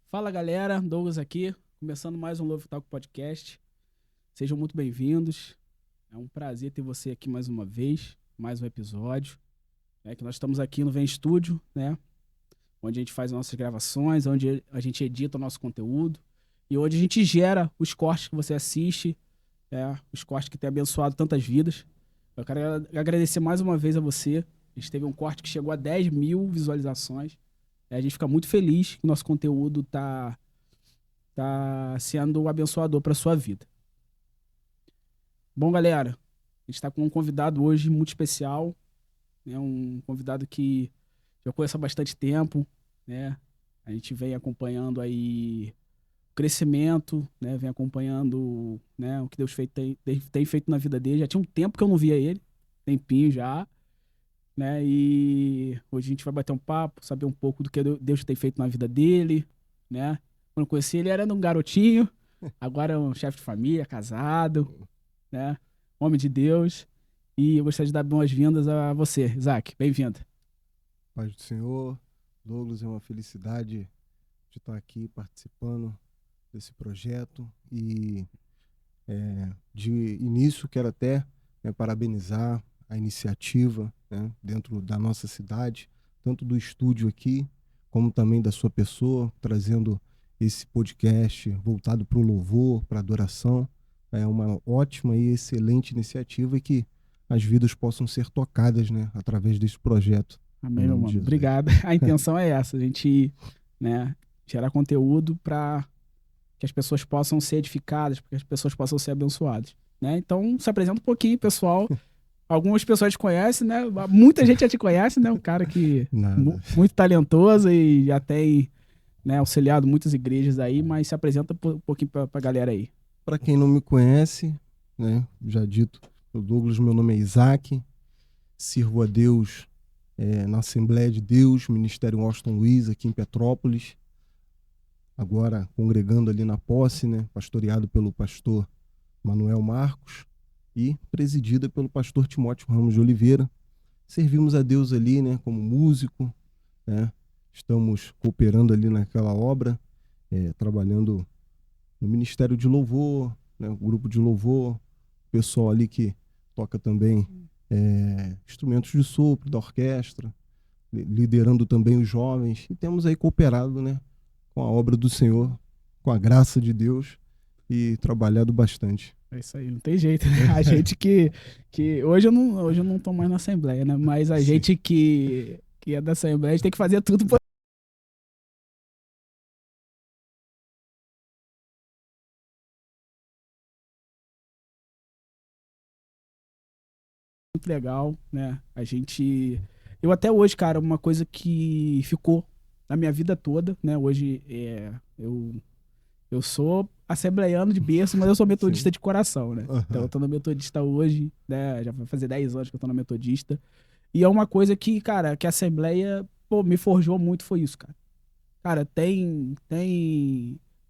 Fala galera, Douglas aqui, começando mais um Love Talk Podcast. Sejam muito bem-vindos. É um prazer ter você aqui mais uma vez, mais um episódio. Que nós estamos aqui no Vem Studio, né? Onde a gente faz nossas gravações, onde a gente edita o nosso conteúdo e onde a gente gera os cortes que você assiste, os cortes que têm abençoado tantas vidas. Eu quero agradecer mais uma vez a você. A gente teve um corte que chegou a 10 mil visualizações. A gente fica muito feliz que o nosso conteúdo tá sendo abençoador para sua vida. Bom, galera, a gente está com um convidado hoje muito especial, né? Um convidado que já conheço há bastante tempo, né? A gente vem acompanhando aí o crescimento, né? Vem acompanhando, né, o que Deus tem feito na vida dele. Já tinha um tempo que eu não via ele, tempinho já, né? E hoje a gente vai bater um papo, saber um pouco do que Deus tem feito na vida dele, né? Quando eu conheci ele era um garotinho, agora é um chefe de família, casado, né? Homem de Deus. E eu gostaria de dar boas-vindas a você, Isaac. Bem-vindo. Paz do Senhor, Douglas, é uma felicidade de estar aqui participando desse projeto e de início quero até parabenizar a iniciativa, né, dentro da nossa cidade, tanto do estúdio aqui, como também da sua pessoa, trazendo esse podcast voltado para o louvor, para a adoração. É uma ótima e excelente iniciativa e que as vidas possam ser tocadas, né, através desse projeto. Amém, meu mano. Obrigado. A intenção é essa, a gente, né, gerar conteúdo para que as pessoas possam ser edificadas, para que as pessoas possam ser abençoadas, né? Então, se apresenta um pouquinho, pessoal. Algumas pessoas te conhecem, né? Muita gente já te conhece, né? Um cara que muito talentoso e já tem, né, auxiliado muitas igrejas aí, mas se apresenta um pouquinho para a galera aí. Para quem não me conhece, né, já dito, o Douglas, meu nome é Isaac, sirvo a Deus na Assembleia de Deus, Ministério Washington Luiz, aqui em Petrópolis, agora congregando ali na Posse, né, pastoreado pelo pastor Manuel Marcos e presidida pelo pastor Timóteo Ramos de Oliveira. Servimos a Deus ali, né, como músico, né, estamos cooperando ali naquela obra, trabalhando no Ministério de Louvor, né, o grupo de louvor, o pessoal ali que toca também instrumentos de sopro da orquestra, liderando também os jovens, e temos aí cooperado, né, com a obra do Senhor, com a graça de Deus, e trabalhado bastante. É isso aí, não tem jeito, né? A gente que hoje eu não tô mais na Assembleia, né? Mas a gente que é da Assembleia, a gente tem que fazer tudo por... Muito legal, né? Eu até hoje, cara, uma coisa que ficou na minha vida toda, né? Hoje eu sou assembleiano de berço, mas eu sou metodista de coração, né? Então eu tô no metodista hoje, né? Já vai fazer 10 anos que eu tô no metodista. E é uma coisa que, cara, que a Assembleia, pô, me forjou muito, foi isso, cara. Cara, tem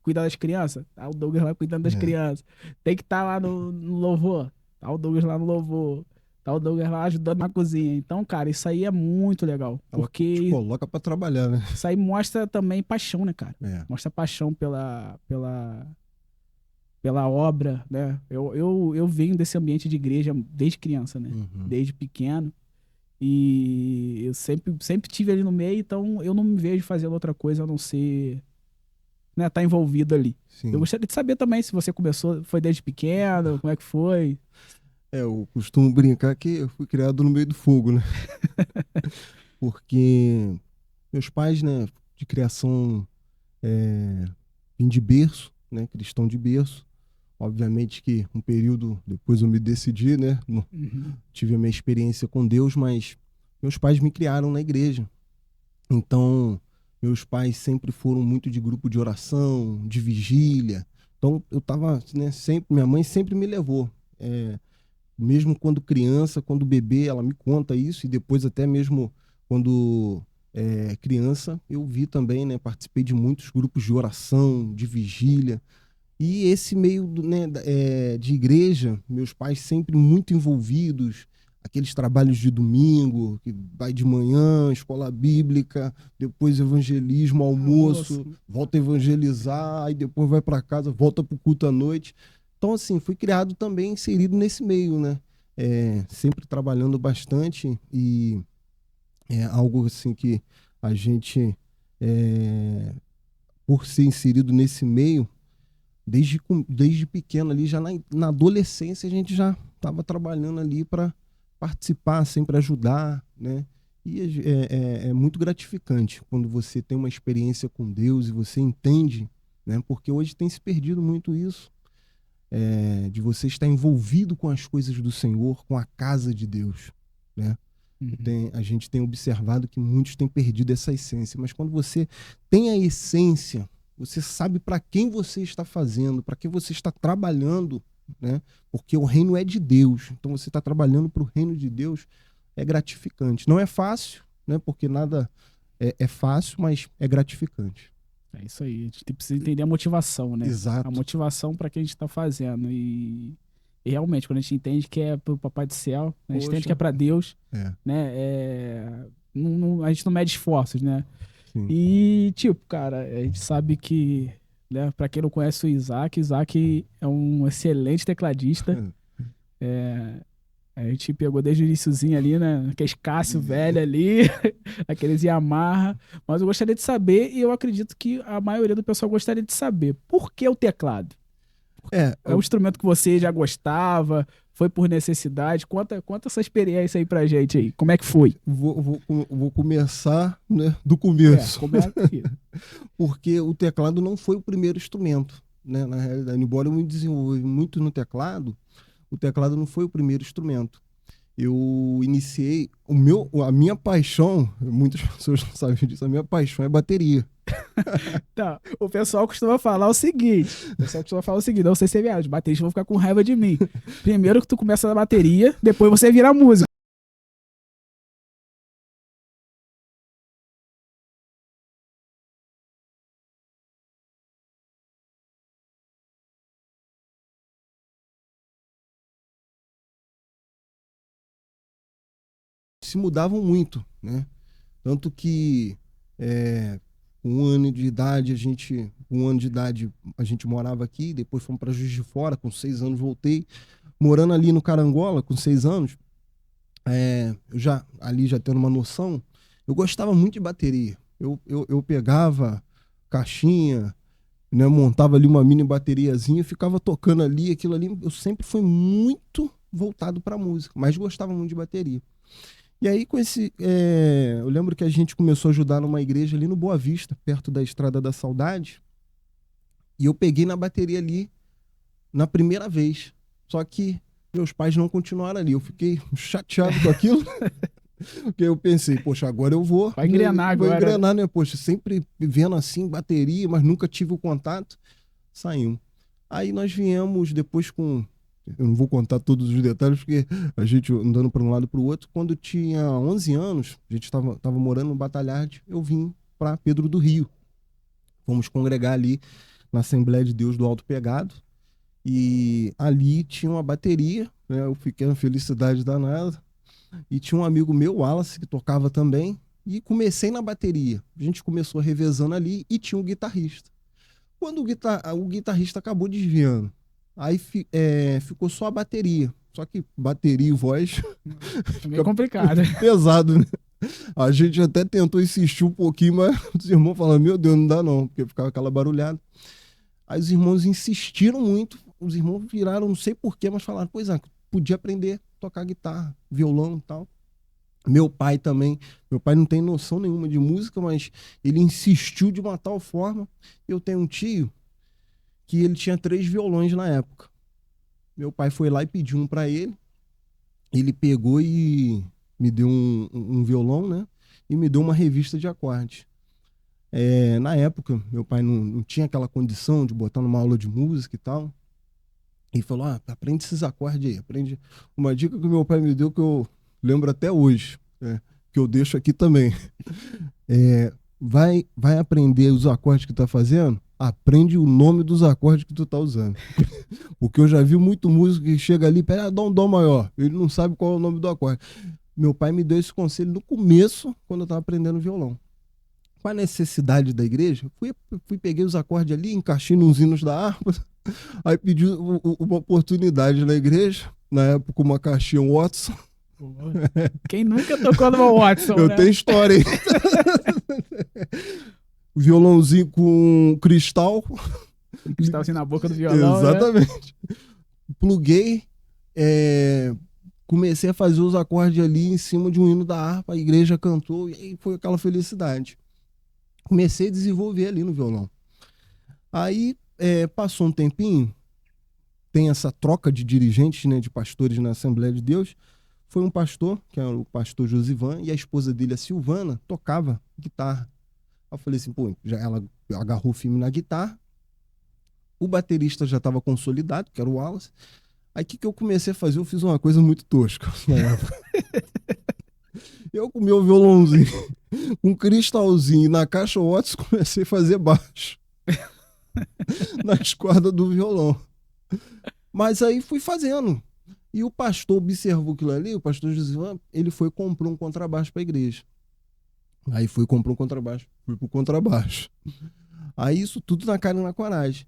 cuidar das crianças, tá o Douglas lá cuidando das crianças. Tem que estar lá no louvor, tá o Douglas lá no louvor. Tá o Douglas lá ajudando na cozinha. Então, cara, isso aí é muito legal. Porque te coloca pra trabalhar, né? isso aí mostra também paixão, né, cara? Mostra paixão pela obra, né? Eu venho desse ambiente de igreja desde criança, né? Desde pequeno. E eu sempre tive ali no meio, então eu não me vejo fazendo outra coisa a não ser, né, tá envolvido ali. Sim. Eu gostaria de saber também se você começou, foi desde pequeno, como é que foi? Eu costumo brincar que eu fui criado no meio do fogo, né? Porque meus pais, né, de criação, vim de berço, né, cristão de berço. Obviamente que um período depois eu me decidi, né, tive a minha experiência com Deus, mas meus pais me criaram na igreja. Então, meus pais sempre foram muito de grupo de oração, de vigília. Então, eu tava, né, sempre, minha mãe sempre me levou. Mesmo quando criança, quando bebê, ela me conta isso, e depois até mesmo quando criança, eu vi também, né, participei de muitos grupos de oração, de vigília. E esse meio, né, de igreja, meus pais sempre muito envolvidos, aqueles trabalhos de domingo, que vai de manhã, escola bíblica, depois evangelismo, almoço, Almoço. volta a evangelizar, aí depois vai para casa, volta para o culto à noite. Então, assim, fui criado também inserido nesse meio, né? Sempre trabalhando bastante e é algo assim que a gente, é, por ser inserido nesse meio, desde pequeno ali, já na adolescência, a gente já estava trabalhando ali para participar, sempre ajudar, né? E é muito gratificante quando você tem uma experiência com Deus e você entende, né? Porque hoje tem se perdido muito isso, de você estar envolvido com as coisas do Senhor, com a casa de Deus, né? Uhum. A gente tem observado que muitos têm perdido essa essência, mas quando você tem a essência, você sabe para quem você está fazendo, para quem você está trabalhando, né? Porque o reino é de Deus, então você está trabalhando para o reino de Deus, é gratificante. Não é fácil, né? Porque nada é fácil, mas é gratificante. É isso aí. A gente precisa entender a motivação, né? A Exato. motivação para que a gente está fazendo. E realmente, quando a gente entende que é pro Papai do Céu, né? A gente entende que é Poxa, para Deus, é, né? A gente não mede esforços, né? sim. E, tipo, cara, a gente sabe que, né, para quem não conhece o Isaac é um excelente tecladista. A gente pegou desde o iniciozinho ali, né? Aqueles Cássio velho ali, aqueles Yamaha. Mas eu gostaria de saber, e eu acredito que a maioria do pessoal gostaria de saber, por que o teclado? É, É um instrumento que você já gostava, foi por necessidade? Conta essa experiência aí pra gente aí. Como é que foi? vou começar, né, do começo. Começa aqui. Porque o teclado não foi o primeiro instrumento, né? Na realidade, embora eu me desenvolva muito no teclado, o teclado não foi o primeiro instrumento. Eu iniciei a minha paixão, muitas pessoas não sabem disso, a minha paixão é bateria. Tá, o pessoal costuma falar o seguinte: não sei se é verdade, os bateristas vão ficar com raiva de mim. Primeiro que tu começa na bateria, depois você vira músico. Se mudavam muito, né? Tanto que é, com um ano de idade a gente morava aqui, depois fomos para Juiz de Fora, com 6 anos voltei, morando ali no Carangola, com 6 anos, eu já tendo uma noção, eu gostava muito de bateria. Eu pegava caixinha, né, montava ali uma mini bateriazinha, ficava tocando ali, aquilo ali. Eu sempre fui muito voltado para música, mas gostava muito de bateria. E aí, eu lembro que a gente começou a ajudar numa igreja ali no Boa Vista, perto da Estrada da Saudade, e eu peguei na bateria ali na primeira vez. Só que meus pais não continuaram ali. Eu fiquei chateado com aquilo. Porque eu pensei, poxa, agora eu vou, Vai engrenar vou agora. engrenar, né? Poxa, sempre vendo assim, bateria, mas nunca tive o contato. Saímos. Aí nós viemos depois com. Eu não vou contar todos os detalhes, porque a gente andando para um lado e para o outro. Quando tinha 11 anos, a gente estava morando no Batalhade, eu vim para Pedro do Rio. Fomos congregar ali na Assembleia de Deus do Alto Pegado. E ali tinha uma bateria, né? Eu fiquei na felicidade danada. E tinha um amigo meu, Wallace, que tocava também. E comecei na bateria. A gente começou revezando ali e tinha um guitarrista. Quando o guitarrista acabou desviando, aí ficou só a bateria. Só que bateria e voz É meio fica complicado. pesado, né? A gente até tentou insistir um pouquinho, mas os irmãos falaram, meu Deus, não dá não, porque ficava aquela barulhada. Aí os irmãos insistiram muito, os irmãos viraram, não sei porquê, mas falaram, pois é, podia aprender a tocar guitarra, violão e tal. Meu pai também, meu pai não tem noção nenhuma de música, mas ele insistiu de uma tal forma. Eu tenho um tio que ele tinha 3 violões na época. Meu pai foi lá e pediu um para ele. Ele pegou e me deu um violão, né? E me deu uma revista de acordes. Na época, meu pai não tinha aquela condição de botar numa aula de música e tal. E falou: aprende esses acordes aí. Aprende. Uma dica que meu pai me deu que eu lembro até hoje, que eu deixo aqui também. vai aprender os acordes que tá fazendo? Aprende o nome dos acordes que tu tá usando. Porque eu já vi muito músico que chega ali, pera, dá um dó maior. Ele não sabe qual é o nome do acorde. Meu pai me deu esse conselho no começo, quando eu tava aprendendo violão. Com a necessidade da igreja, peguei os acordes ali, encaixei nos hinos da harpa, aí pedi uma oportunidade na igreja, na época uma caixinha Watson. Quem nunca tocou no Watson, Eu né? tenho história aí. Violãozinho com cristal. Cristal assim na boca do violão, Exatamente. Né? Pluguei, comecei a fazer os acordes ali em cima de um hino da harpa, a igreja cantou e aí foi aquela felicidade. Comecei a desenvolver ali no violão. Aí passou um tempinho, tem essa troca de dirigentes, né, de pastores na Assembleia de Deus. Foi um pastor, que é o pastor Josivan, e a esposa dele, a Silvana, tocava guitarra. Eu falei assim, pô, ela agarrou firme na guitarra, o baterista já estava consolidado, que era o Wallace. Aí o que eu comecei a fazer? Eu fiz uma coisa muito tosca na época. Eu com meu violãozinho, com um cristalzinho na caixa Watts, comecei a fazer baixo nas cordas do violão. Mas aí fui fazendo. E o pastor observou aquilo ali, o pastor José, ele foi e comprou um contrabaixo para a igreja. Aí fui e comprou um contrabaixo, fui pro contrabaixo. Aí isso tudo na cara e na coragem.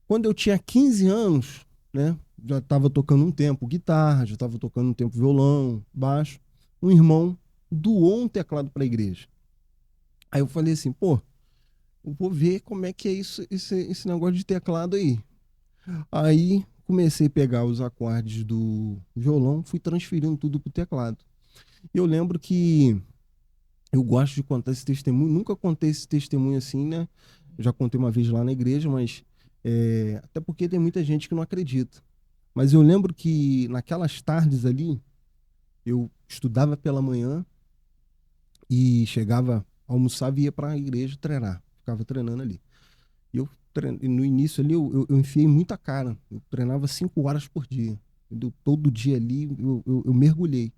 Quando eu tinha 15 anos, né, já estava tocando um tempo guitarra, já estava tocando um tempo violão, baixo. Um irmão doou um teclado para a igreja. Aí eu falei assim, pô, eu vou ver como é que é esse negócio de teclado aí. Aí comecei a pegar os acordes do violão, fui transferindo tudo pro teclado. Eu lembro que eu gosto de contar esse testemunho, nunca contei esse testemunho assim, né? Já contei uma vez lá na igreja, mas até porque tem muita gente que não acredita. Mas eu lembro que naquelas tardes ali, eu estudava pela manhã e chegava, almoçava e ia para a igreja treinar. Ficava treinando ali. E no início ali eu enfiei muita cara. Eu treinava 5 horas por dia. Todo dia ali eu mergulhei.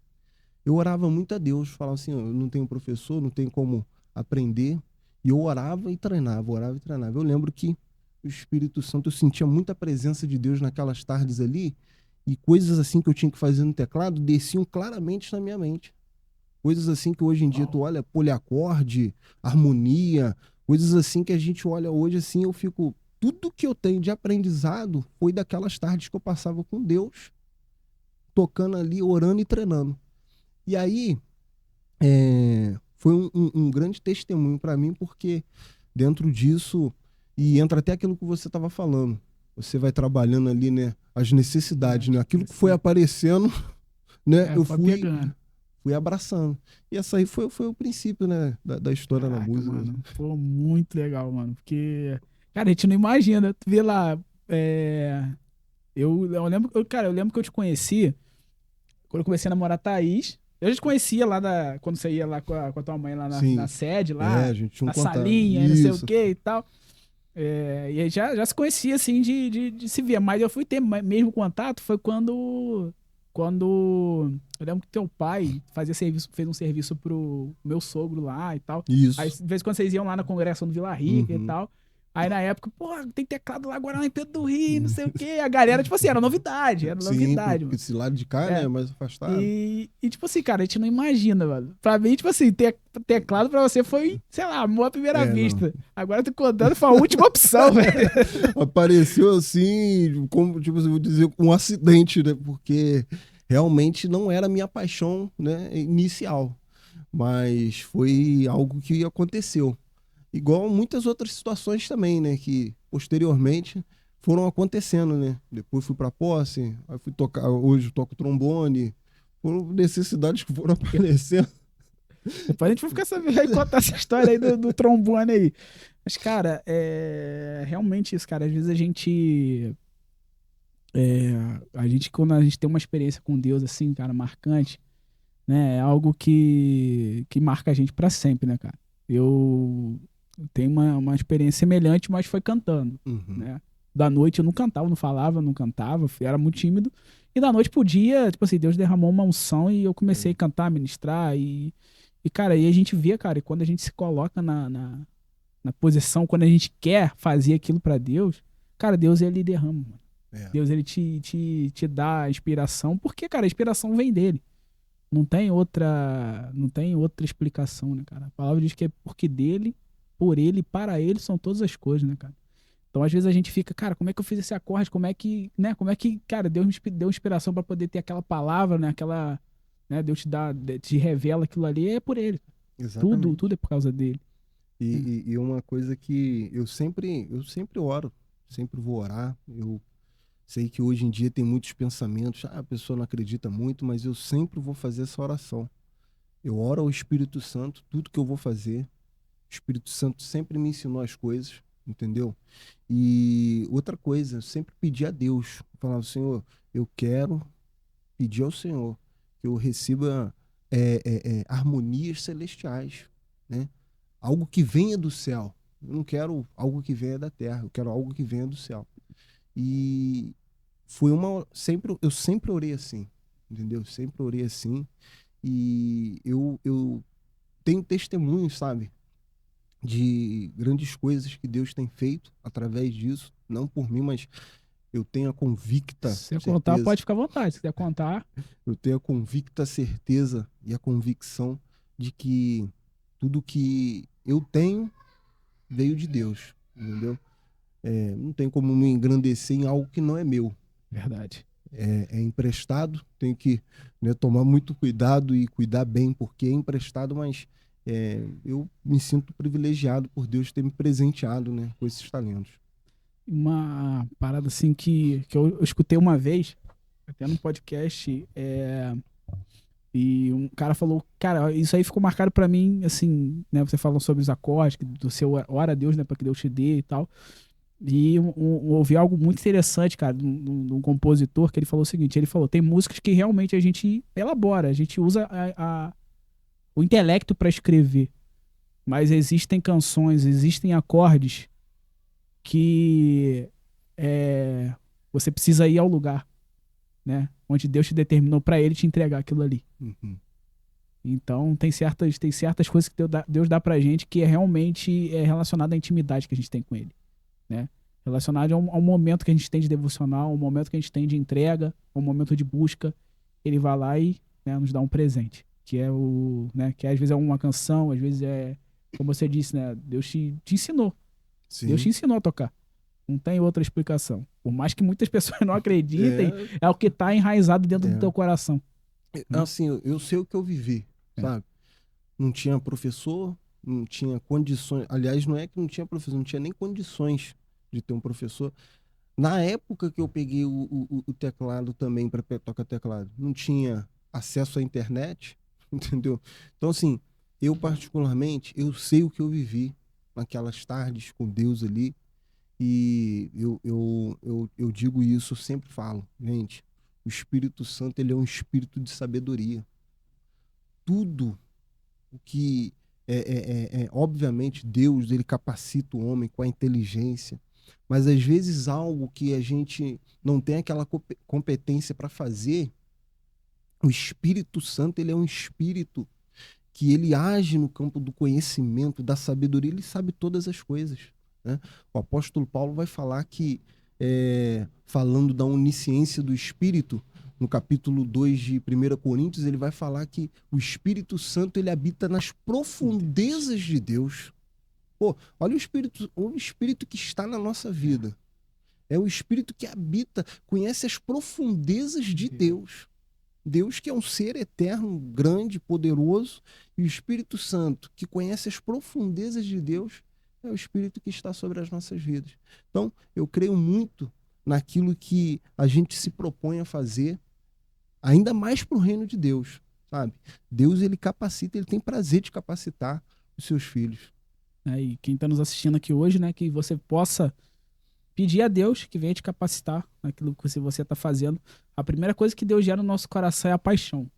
Eu orava muito a Deus, falava assim, eu não tenho professor, não tenho como aprender. E eu orava e treinava, orava e treinava. Eu lembro que o Espírito Santo, eu sentia muita presença de Deus naquelas tardes ali, e coisas assim que eu tinha que fazer no teclado desciam claramente na minha mente. Coisas assim que hoje em dia tu olha, poliacorde, harmonia, coisas assim que a gente olha hoje assim, eu fico... Tudo que eu tenho de aprendizado foi daquelas tardes que eu passava com Deus, tocando ali, orando e treinando. E aí, foi um grande testemunho para mim, porque dentro disso, e entra até aquilo que você estava falando, você vai trabalhando ali, né, as necessidades, né, aquilo que foi aparecendo, né, eu fui abraçando. E essa aí foi o princípio, né, da história da música. Mano, pô, muito legal, mano, porque, cara, a gente não imagina, tu vê lá, eu lembro que eu te conheci quando eu comecei a namorar a Thaís. Eu já te conhecia lá quando você ia lá com a tua mãe lá na sede, lá, a gente tinha na salinha, isso, não sei o que e tal. E aí já se conhecia, assim, de se ver. Mas eu fui ter mesmo contato, foi quando eu lembro que teu pai fez um serviço pro meu sogro lá e tal. Isso. Aí, de vez em quando vocês iam lá na congregação do Vila Rica e tal. Aí na época, pô, tem teclado lá agora em Pedro do Rio, não sei o quê. A galera, tipo assim, era novidade, porque esse lado de cá, né, é mais afastado. E tipo assim, cara, a gente não imagina, mano. Pra mim, tipo assim, teclado pra você foi, sei lá, amor à primeira vista. Não. Agora eu tô contando, foi a última opção, velho. Apareceu assim, como, tipo, eu vou dizer, um acidente, né, porque realmente não era a minha paixão, né, inicial. Mas foi algo que aconteceu. Igual muitas outras situações também, né? Que posteriormente foram acontecendo, né? Depois fui pra posse, aí fui tocar, hoje eu toco trombone. Foram necessidades que foram aparecendo. Depois a gente vai ficar sabendo aí contar essa história aí do trombone aí. Mas, cara, realmente isso, cara. Às vezes a gente, quando a gente tem uma experiência com Deus, assim, cara, marcante, né? É algo que marca a gente pra sempre, né, cara? Eu tenho uma experiência semelhante, mas foi cantando, né? Da noite eu não cantava, não cantava, era muito tímido. E da noite pro dia, tipo assim, Deus derramou uma unção e eu comecei a cantar, ministrar e E, cara, aí a gente vê, cara, e quando a gente se coloca na posição, quando a gente quer fazer aquilo pra Deus, cara, Deus, ele derrama, mano. É, Deus, ele te dá a inspiração, porque, cara, a inspiração vem dele. Não tem outra explicação, né, cara? A palavra diz que é porque dele, por ele, para ele são todas as coisas, né, cara? Então, às vezes a gente fica, cara, como é que eu fiz esse acorde? Como é que, cara, Deus me deu inspiração pra poder ter aquela palavra, né, aquela, né, Deus te revela aquilo ali, é por ele. Tudo exatamente. é por causa dele. E uma coisa que eu sempre oro, sempre vou orar. Eu sei que hoje em dia tem muitos pensamentos, a pessoa não acredita muito, mas eu sempre vou fazer essa oração. Eu oro ao Espírito Santo, tudo que eu vou fazer. O Espírito Santo sempre me ensinou as coisas, entendeu? E outra coisa, eu sempre pedi a Deus, falava, Senhor, eu quero pedir ao Senhor que eu receba harmonias celestiais, né? Algo que venha do céu. Eu não quero algo que venha da terra, eu quero algo que venha do céu. E eu sempre orei assim, entendeu? Sempre orei assim. E eu tenho testemunhos, sabe? De grandes coisas que Deus tem feito através disso, não por mim, mas eu tenho a convicta Se você contar, certeza, pode ficar à vontade. Se quiser contar, eu tenho a convicta certeza e a convicção de que tudo que eu tenho veio de Deus, entendeu? Não tem como me engrandecer em algo que não é meu. verdade. É emprestado, tenho que, né, tomar muito cuidado e cuidar bem, porque é emprestado, mas eu me sinto privilegiado por Deus ter me presenteado, né, com esses talentos. Uma parada assim que eu escutei uma vez, até num podcast, e um cara falou, cara, isso aí ficou marcado pra mim, assim, né? Você falou sobre os acordes, do seu ora a Deus, né, pra que Deus te dê e tal. E ouvi algo muito interessante, cara, de um compositor que ele falou o seguinte: ele falou, tem músicas que realmente a gente elabora, a gente usa o intelecto pra escrever, mas existem canções, existem acordes que é, você precisa ir ao lugar, né? Onde Deus te determinou pra ele te entregar aquilo ali. Uhum. Então tem certas coisas que Deus dá pra gente que realmente relacionado à intimidade que a gente tem com ele, né? Relacionado ao momento que a gente tem de devocional, ao momento que a gente tem de entrega, ao momento de busca, ele vai lá e, né, nos dá um presente, que é né, que às vezes é uma canção, às vezes como você disse, né, Deus te ensinou, Deus te Sim. ensinou a tocar. Não tem outra explicação. Por mais que muitas pessoas não acreditem, É, é o que está enraizado dentro do é. teu coração, né? Assim, eu sei o que eu vivi, É. sabe? Não tinha professor, não tinha condições. Aliás, não é que não tinha professor, não tinha nem condições de ter um professor. Na época que eu peguei o teclado também para tocar teclado, não tinha acesso à internet, entendeu? Então, assim, eu particularmente, eu sei o que eu vivi naquelas tardes com Deus ali, e eu digo isso, eu sempre falo, gente, o Espírito Santo, ele é um espírito de sabedoria. Tudo o que obviamente Deus ele capacita o homem com a inteligência, mas às vezes algo que a gente não tem aquela competência para fazer, o Espírito Santo ele é um espírito que ele age no campo do conhecimento, da sabedoria, ele sabe todas as coisas, né? O apóstolo Paulo vai falar que, falando da onisciência do Espírito, no capítulo 2 de 1 Coríntios, ele vai falar que o Espírito Santo ele habita nas profundezas de Deus. Pô, olha o Espírito que está na nossa vida. É o Espírito que habita, conhece as profundezas de Deus. Deus que é um ser eterno, grande, poderoso, e o Espírito Santo, que conhece as profundezas de Deus, é o Espírito que está sobre as nossas vidas. Então, eu creio muito naquilo que a gente se propõe a fazer, ainda mais para o reino de Deus, sabe? Deus, ele capacita, ele tem prazer de capacitar os seus filhos. Né? E quem está nos assistindo aqui hoje, né, que você possa pedir a Deus que venha te capacitar naquilo que você está fazendo. A primeira coisa que Deus gera no nosso coração é a paixão.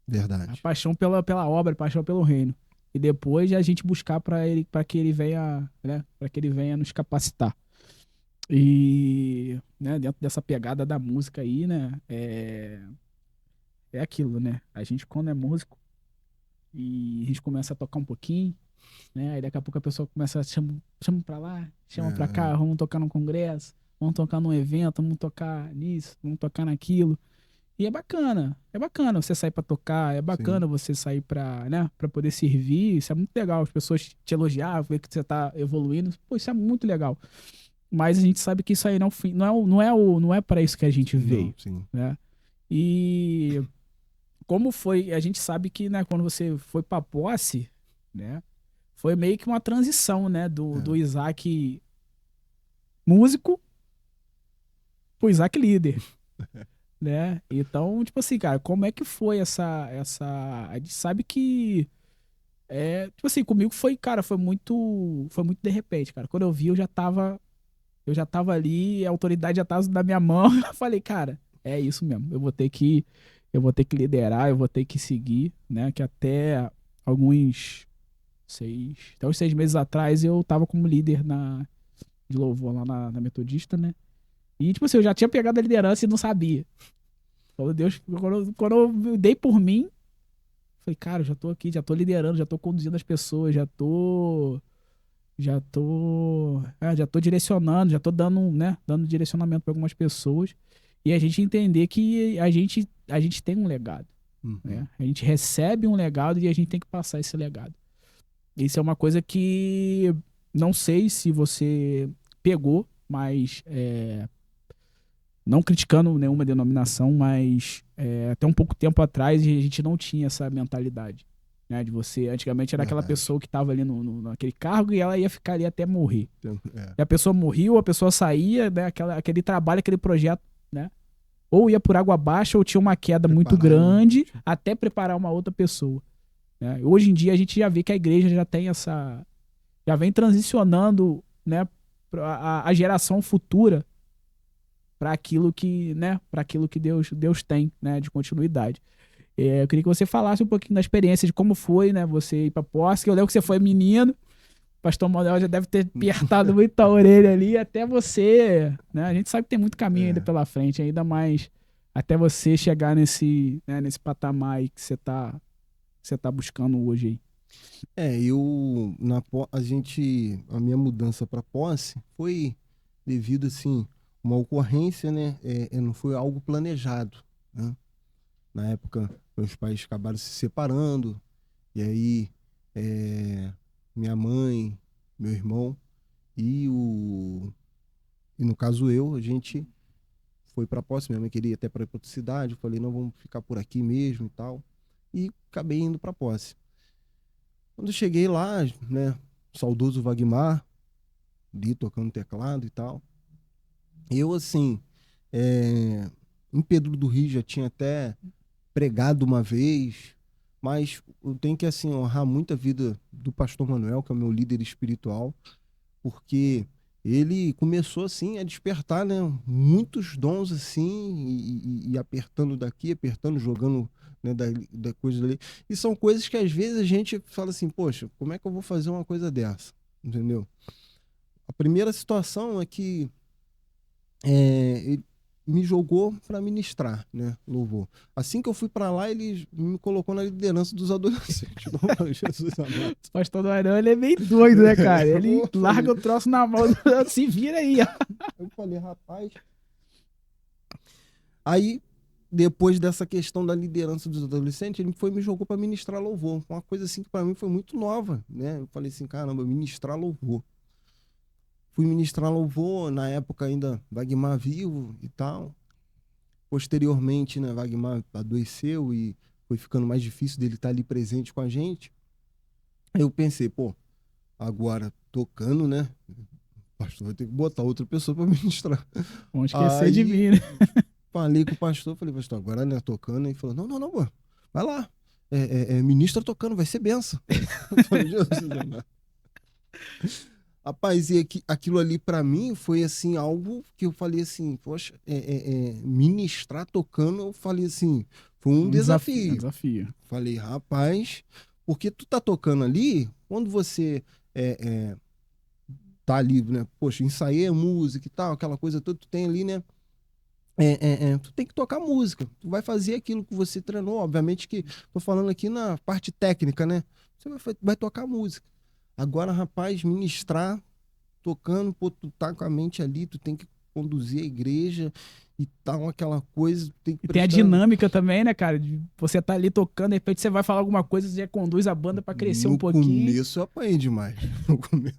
A Verdade. paixão pela obra, a paixão pelo reino. E depois a gente buscar para que ele venha, né, para que ele venha nos capacitar. E, né, dentro dessa pegada da música aí, né, é aquilo, né? A gente quando é músico, e a gente começa a tocar um pouquinho, né? Aí daqui a pouco a pessoa começa a chama pra lá, chama pra cá, vamos tocar num congresso, vamos tocar num evento, vamos tocar nisso, vamos tocar naquilo. E é bacana você sair pra tocar, é sim. bacana você sair pra, né, pra poder servir, isso é muito legal, as pessoas te elogiar, ver que você tá evoluindo, pô, isso é muito legal. Mas a gente sabe que isso aí não é para isso que a gente Não, veio, sim. né? E como foi, a gente sabe que, né, quando você foi pra posse, né, foi meio que uma transição, né, do É. Isaac músico pro Isaac líder, né? Então, tipo assim, cara, como é que foi essa, a gente sabe que tipo assim, comigo foi, cara, foi muito de repente, cara. Quando eu vi, eu já tava ali, a autoridade já tava na minha mão. Eu falei, cara, é isso mesmo. Eu vou ter que liderar, eu vou ter que seguir, né? Que até uns 6 meses atrás eu tava como líder de louvor lá na Metodista, né? E, tipo assim, eu já tinha pegado a liderança e não sabia. Quando Deus, quando eu dei por mim, falei, cara, eu já tô aqui, já tô liderando, já tô conduzindo as pessoas, já tô direcionando, já tô dando, né, dando direcionamento para algumas pessoas. E a gente entender que a gente tem um legado, Uhum. né? A gente recebe um legado e a gente tem que passar esse legado. Isso é uma coisa que não sei se você pegou, mas não criticando nenhuma denominação, mas até um pouco tempo atrás a gente não tinha essa mentalidade, né? De você, antigamente era aquela Verdade. pessoa que estava ali naquele cargo e ela ia ficar ali até morrer. É. E a pessoa morria, a pessoa saía, né? Aquele trabalho, aquele projeto, né? Ou ia por água abaixo ou tinha uma queda muito Preparar, né? grande até preparar uma outra pessoa, né? Hoje em dia a gente já vê que a igreja já tem já vem transicionando, né? A geração futura para aquilo que, né, para aquilo que Deus tem, né, de continuidade. Eu queria que você falasse um pouquinho da experiência de como foi, né, você ir para posse, que eu lembro que você foi menino, o pastor Manuel já deve ter apertado muito a orelha ali, até você, né, a gente sabe que tem muito caminho ainda É. pela frente, ainda mais até você chegar nesse patamar aí que você tá buscando hoje aí. A minha mudança para posse foi devido, assim, uma ocorrência, né? Não foi algo planejado, né? Na época, meus pais acabaram se separando, e aí é, minha mãe, meu irmão e no caso a gente foi para posse. Minha mãe queria ir até para outra cidade, eu falei, não, vamos ficar por aqui mesmo e tal, e acabei indo para posse. Quando eu cheguei lá, né, saudoso Wagmar, ali tocando teclado e tal, eu, assim, é, em Pedro do Rio já tinha até pregado uma vez, mas eu tenho que, assim, honrar muito a vida do pastor Manuel, que é o meu líder espiritual, porque ele começou, assim, a despertar, né, muitos dons, assim, e apertando daqui, apertando, jogando, né, da coisa ali. E são coisas que às vezes a gente fala assim, poxa, como é que eu vou fazer uma coisa dessa? Entendeu? A primeira situação é que ele me jogou para ministrar, né, louvor. Assim que eu fui para lá, ele me colocou na liderança dos adolescentes. Não, Jesus amado. O pastor Manuel, ele é meio doido, né, cara? Ele Eu larga falei, o troço na mão, se vira aí, ó. rapaz. Aí, depois dessa questão da liderança dos adolescentes, ele foi e me jogou para ministrar louvor. Uma coisa assim que para mim foi muito nova, né? Eu falei assim, caramba, ministrar louvor. Fui ministrar louvor, na época ainda Wagmar vivo e tal. Posteriormente, né, Wagmar adoeceu e foi ficando mais difícil dele estar ali presente com a gente. Aí eu pensei, pô, agora tocando, né? Pastor vai ter que botar outra pessoa para ministrar. Vamos esquecer de Aí mim, né? falei com o pastor, falei, pastor, agora né, tocando. Ele falou, não, não, não, pô, vai lá. Ministra tocando, vai ser benção. Eu falei, Jesus, amado. Rapaz, e aquilo ali pra mim foi assim, algo que eu falei assim, poxa, ministrar tocando, eu falei assim, foi um É um desafio. desafio. Falei, rapaz, porque tu tá tocando ali, quando você é, é, tá ali, né? Poxa, ensaiei a música e tal, aquela coisa toda, tu tem ali, né? Tu tem que tocar música. Tu vai fazer aquilo que você treinou. Obviamente que tô falando aqui na parte técnica, né? Você vai tocar música. Agora, rapaz, ministrar, tocando, pô, tu tá com a mente ali, tu tem que conduzir a igreja e tal, aquela coisa, tu tem que E tem a prestar dinâmica também, né, cara? De você tá ali tocando, de repente você vai falar alguma coisa, você já conduz a banda pra crescer um no pouquinho. começo eu apanhei demais. No começo.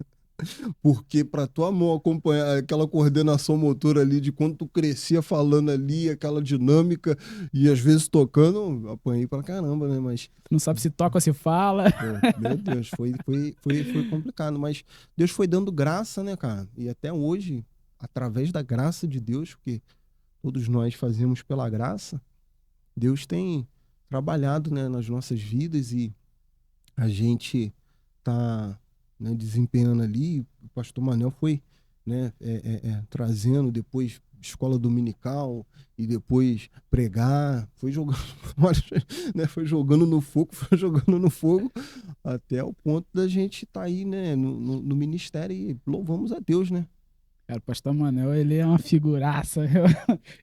Porque para tua mão acompanhar aquela coordenação motora ali de quando tu crescia falando ali, aquela dinâmica e às vezes tocando, eu apanhei pra caramba, né? Mas, Não sabe se toca ou se fala. pô, meu Deus, foi complicado. Mas Deus foi dando graça, né, cara? E até hoje, através da graça de Deus, porque todos nós fazemos pela graça, Deus tem trabalhado, né, nas nossas vidas e a gente tá, né, desempenhando ali. O pastor Manel foi, né, trazendo depois escola dominical e depois pregar, foi jogando, né, foi jogando no fogo, foi jogando no fogo até o ponto da gente estar aí, né, no ministério e louvamos a Deus, né? Cara, o Pastor Manel, ele é uma figuraça.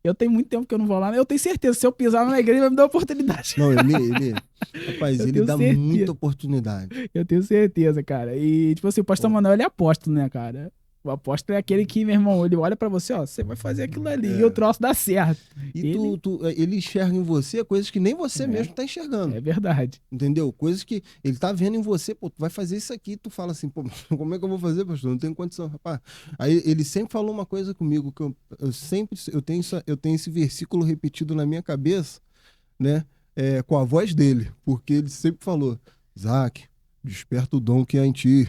Eu tenho muito tempo que eu não vou lá, né? Eu tenho certeza, se eu pisar na igreja, vai me dar oportunidade. Não, rapaz, Eu ele tenho dá muita certeza. oportunidade. Eu tenho certeza, cara. E, tipo assim, o Pastor Pô, Manuel, ele é apóstolo, né, cara? O apóstolo é aquele que, meu irmão, ele olha pra você, ó, você vai fazer aquilo ali e o é. troço dá certo. E Ele, ele enxerga em você coisas que nem você é, mesmo tá enxergando. é verdade. Entendeu? Coisas que ele tá vendo em você, pô, tu vai fazer isso aqui, tu fala assim, pô, como é que eu vou fazer, pastor? Não tenho condição, rapaz. Aí ele sempre falou uma coisa comigo, que eu tenho esse versículo repetido na minha cabeça, né? Com a voz dele, porque ele sempre falou, Isaac, desperta o dom que há em ti.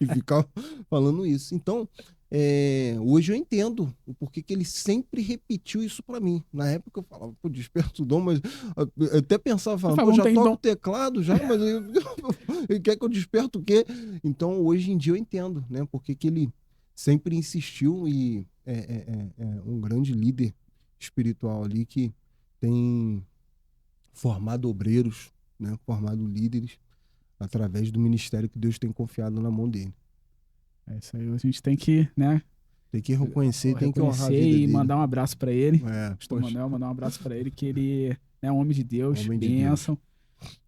E ficava falando isso. Então, hoje eu entendo o porquê que ele sempre repetiu isso para mim. Na época eu falava, pô, desperta o dom, mas eu até pensava, Eu falando, falo, pô, não já tem toco dom. teclado já, mas ele quer que eu desperte o quê? Então, hoje em dia eu entendo, né? Porque que ele sempre insistiu e é um grande líder espiritual ali que tem formado obreiros, né? Formado líderes através do ministério que Deus tem confiado na mão dele. É isso aí, a gente tem que, né, Tem que reconhecer, tem que honrar a reconhecer vida e dele. mandar um abraço pra ele. Pastor Poxa, Manuel, mandar um abraço pra ele, que ele é um homem de Deus, homem de Deus. bênção.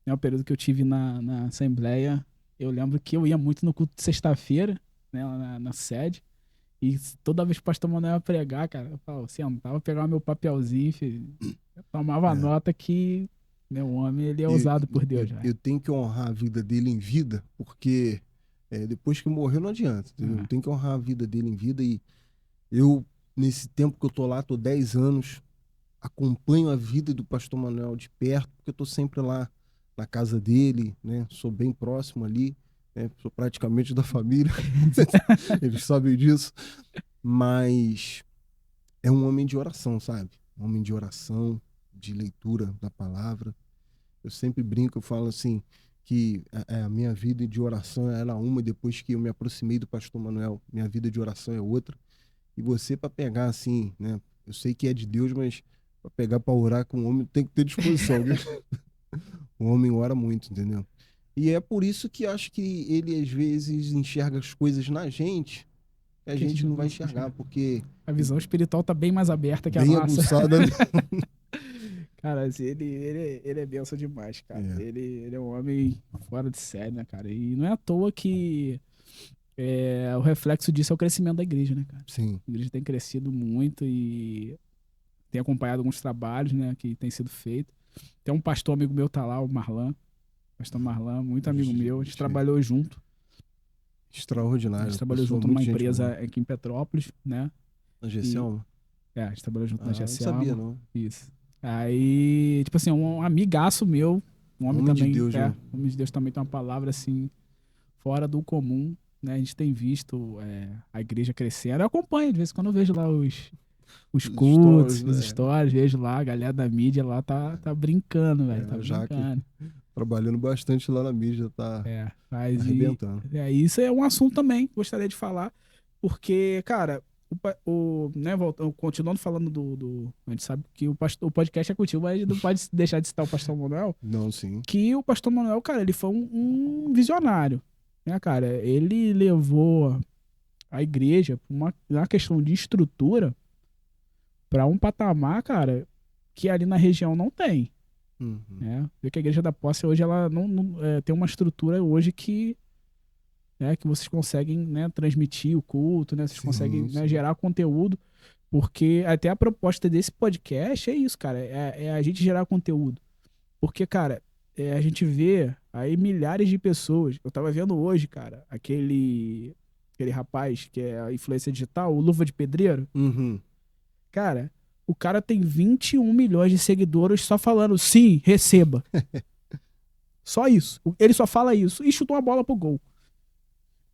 É o período que eu tive na Assembleia. Eu lembro que eu ia muito no culto de sexta-feira, né, lá na sede. E toda vez que o pastor Manuel ia pregar, cara, eu falava, sentava, pegava meu papelzinho, filho, eu tomava É. nota que meu homem, ele é Eu, usado por Deus, velho. eu tenho que honrar a vida dele em vida, porque depois que morreu não adianta, entendeu? Eu Ah, tenho que honrar a vida dele em vida e eu, nesse tempo que eu tô lá, tô 10 anos, acompanho a vida do pastor Manuel de perto, porque eu tô sempre lá na casa dele, né? Sou bem próximo ali, né? Sou praticamente da família, eles sabem disso, mas é um homem de oração, sabe? Um homem de oração, de leitura da palavra. Eu sempre brinco, eu falo assim, que a minha vida de oração era uma, e depois que eu me aproximei do pastor Manuel, minha vida de oração é outra. E você, para pegar assim, né? Eu sei que é de Deus, mas para pegar para orar com o homem tem que ter disposição, né? O homem ora muito, entendeu? E é por isso que acho que ele às vezes enxerga as coisas na gente que a que a gente gente não vai não, enxergar, porque a visão espiritual tá bem mais aberta que a bem nossa. aguçada, né? Cara, assim, ele é benção demais, cara. É, Ele é um homem fora de série, né, cara? E não é à toa que o reflexo disso é o crescimento da igreja, né, cara? sim. A igreja tem crescido muito e tem acompanhado alguns trabalhos, né, que tem sido feito. Tem um pastor amigo meu tá lá, o Marlan. Pastor Marlan, muito amigo meu. A gente trabalhou junto. A gente Extraordinário, trabalhou pessoa, junto numa muito gente empresa boa. aqui em Petrópolis, né? A E Gesselma? a gente trabalhou junto na Ah, não sabia, GSA. não. Isso. Aí, tipo assim, um amigaço meu, um homem Homem de também, Deus, né? homem de Deus também tem uma palavra assim, fora do comum, né? A gente tem visto a igreja crescendo. Eu acompanho, de vez em quando eu vejo lá os Os cultos, stories, os né? stories, vejo lá, a galera da mídia lá tá brincando, velho, tá O Jaque brincando. trabalhando bastante lá na mídia, tá Mas arrebentando. isso é um assunto também que gostaria de falar, porque, cara, né, continuando falando a gente sabe que o podcast é contigo, mas a gente não pode deixar de citar o pastor Manuel, Não, sim. que o pastor Manuel, cara, ele foi um visionário, né, cara? Ele levou a igreja pra uma questão de estrutura pra um patamar, cara, que ali na região não tem, Uhum. né? Vê que a Igreja da Posse hoje, ela tem uma estrutura hoje que, né, que vocês conseguem, né, transmitir o culto, né? Vocês conseguem, Sim, né, sim. gerar conteúdo, porque até a proposta desse podcast é isso, cara, é a gente gerar conteúdo. Porque, cara, a gente vê aí milhares de pessoas. Eu tava vendo hoje, cara, aquele rapaz que é a influência digital, o Luva de Pedreiro. Uhum. Cara, o cara tem 21 milhões de seguidores só falando sim, receba. Só isso. Ele só fala isso e chutou uma bola pro gol.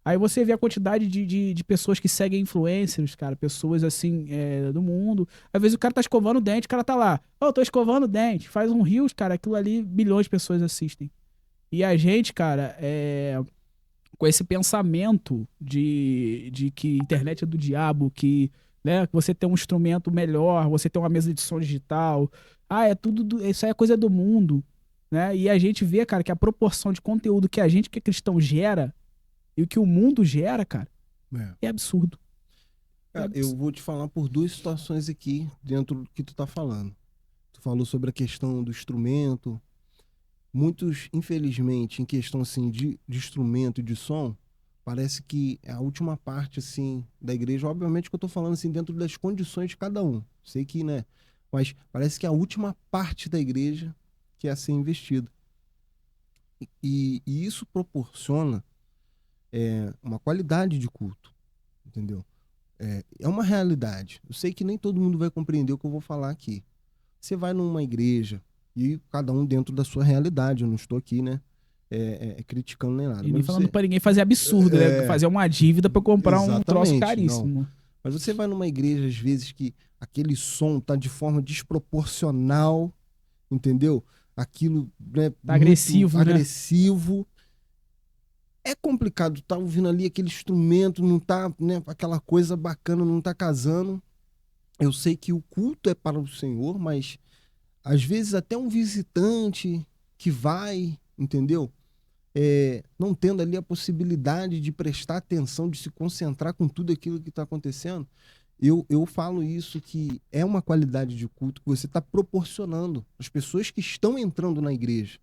Aí você vê a quantidade de pessoas que seguem influencers, cara, pessoas assim, do mundo. Às vezes o cara tá escovando o dente, o cara tá lá, ô, tô escovando o dente, faz um rios, cara, aquilo ali, milhões de pessoas assistem. E a gente, cara, com esse pensamento de que internet é do diabo, que, né, que você tem um instrumento melhor, você tem uma mesa de som digital, é tudo, isso aí é coisa do mundo, né? E a gente vê, cara, que a proporção de conteúdo que a gente que é cristão gera e o que o mundo gera, cara, É. é absurdo. Cara, eu vou te falar por duas situações aqui dentro do que tu tá falando. Tu falou sobre a questão do instrumento. Muitos, infelizmente, em questão assim de instrumento e de som, parece que a última parte assim da igreja, obviamente que eu tô falando assim dentro das condições de cada um. Sei que, né, mas parece que é a última parte da igreja que é a ser investida. E isso proporciona uma qualidade de culto, entendeu? É uma realidade. Eu sei que nem todo mundo vai compreender o que eu vou falar aqui. Você vai numa igreja e cada um dentro da sua realidade. Eu não estou aqui, né, criticando nem nada. E nem Mas falando você. pra ninguém fazer absurdo, né? Fazer uma dívida pra comprar um troço Exatamente, não. caríssimo. Mas você vai numa igreja, às vezes, que aquele som tá de forma desproporcional, entendeu? Aquilo, né, Tá muito agressivo, né? agressivo. É complicado, tá ouvindo ali aquele instrumento, não tá, né, aquela coisa bacana, não tá casando. Eu sei que o culto é para o Senhor, mas às vezes até um visitante que vai, entendeu? Não tendo ali a possibilidade de prestar atenção, de se concentrar com tudo aquilo que está acontecendo, eu falo isso que é uma qualidade de culto que você está proporcionando às pessoas que estão entrando na igreja,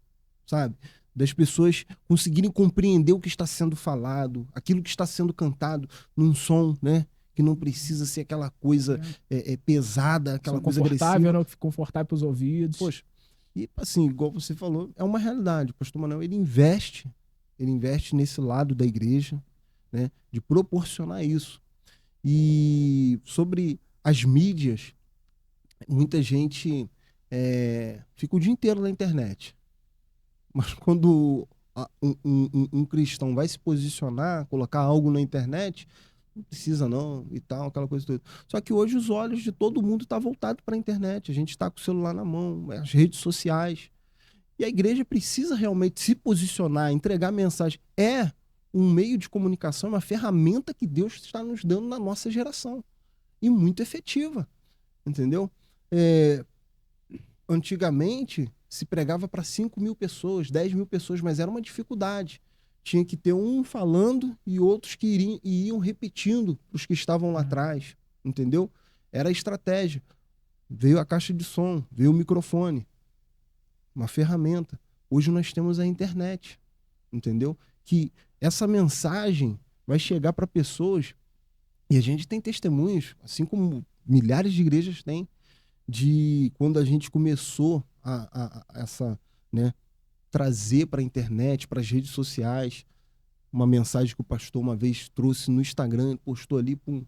sabe? Das pessoas conseguirem compreender o que está sendo falado, aquilo que está sendo cantado num som, né? Que não precisa ser aquela coisa pesada, aquela Som coisa confortável, agressiva. né? Confortável pros ouvidos. Poxa, e assim, igual você falou, é uma realidade. O pastor Manuel, ele investe nesse lado da igreja, né? De proporcionar isso. E sobre as mídias, muita gente fica o dia inteiro na internet. Mas quando um cristão vai se posicionar, colocar algo na internet, não precisa não, e tal, aquela coisa toda. Só que hoje os olhos de todo mundo estão voltados para a internet. A gente está com o celular na mão, as redes sociais. E a igreja precisa realmente se posicionar, entregar mensagem. É um meio de comunicação, uma ferramenta que Deus está nos dando na nossa geração. E muito efetiva, entendeu? Antigamente se pregava para 5.000 pessoas, 10.000 pessoas, mas era uma dificuldade. Tinha que ter um falando e outros que iam repetindo para os que estavam lá atrás, entendeu? Era a estratégia. Veio a caixa de som, veio o microfone, uma ferramenta. Hoje nós temos a internet, entendeu? Que essa mensagem vai chegar para pessoas, e a gente tem testemunhos, assim como milhares de igrejas têm, de quando a gente começou essa, né, trazer para a internet, para as redes sociais, uma mensagem que o pastor uma vez trouxe no Instagram, postou ali, pum.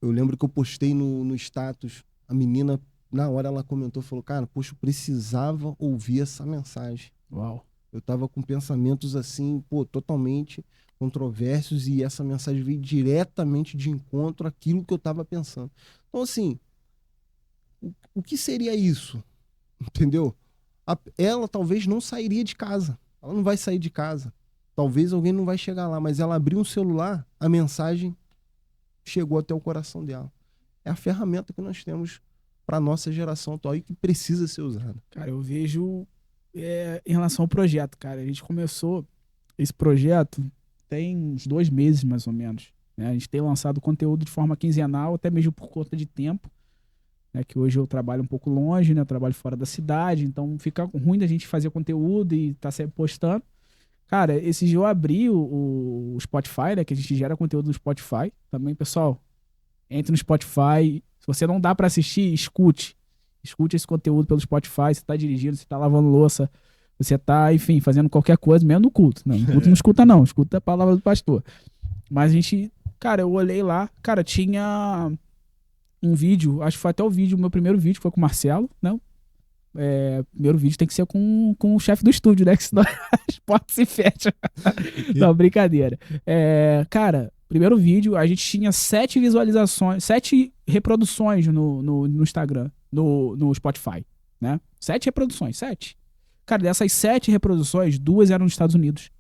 Eu lembro que eu postei no status, a menina, na hora ela comentou, falou, cara, poxa, eu precisava ouvir essa mensagem. Uau. Eu tava com pensamentos assim, pô, totalmente controversos e essa mensagem veio diretamente de encontro àquilo que eu tava pensando. Então, assim, o que seria isso? Entendeu? Ela talvez não sairia de casa. Ela não vai sair de casa. Talvez alguém não vai chegar lá, mas ela abriu um celular, a mensagem chegou até o coração dela. É a ferramenta que nós temos para a nossa geração atual e que precisa ser usada. Cara, eu vejo em relação ao projeto, cara. A gente começou esse projeto tem uns 2 meses, mais ou menos, né? A gente tem lançado conteúdo de forma quinzenal, até mesmo por conta de tempo. né? Que hoje eu trabalho um pouco longe, né? Eu trabalho fora da cidade, então fica ruim da gente fazer conteúdo e tá sempre postando. Cara, esse dia eu abri o Spotify, né? Que a gente gera conteúdo no Spotify. Também, pessoal, entre no Spotify. Se você não dá pra assistir, escute. Escute esse conteúdo pelo Spotify. Você tá dirigindo, você tá lavando louça, você tá, enfim, fazendo qualquer coisa, mesmo no culto. Não, no culto não escuta, não. Escuta a palavra do pastor. Mas a gente, cara, eu olhei lá, cara, tinha um vídeo, acho que foi até o vídeo, o meu primeiro vídeo, que foi com o Marcelo, né? Primeiro vídeo tem que ser com o chefe do estúdio, né? Que senão as portas se fecham. Não, brincadeira. Cara, primeiro vídeo, a gente tinha 7 visualizações, 7 reproduções no Instagram, no Spotify, né? 7 reproduções, 7. Cara, dessas 7 reproduções, 2 eram nos Estados Unidos.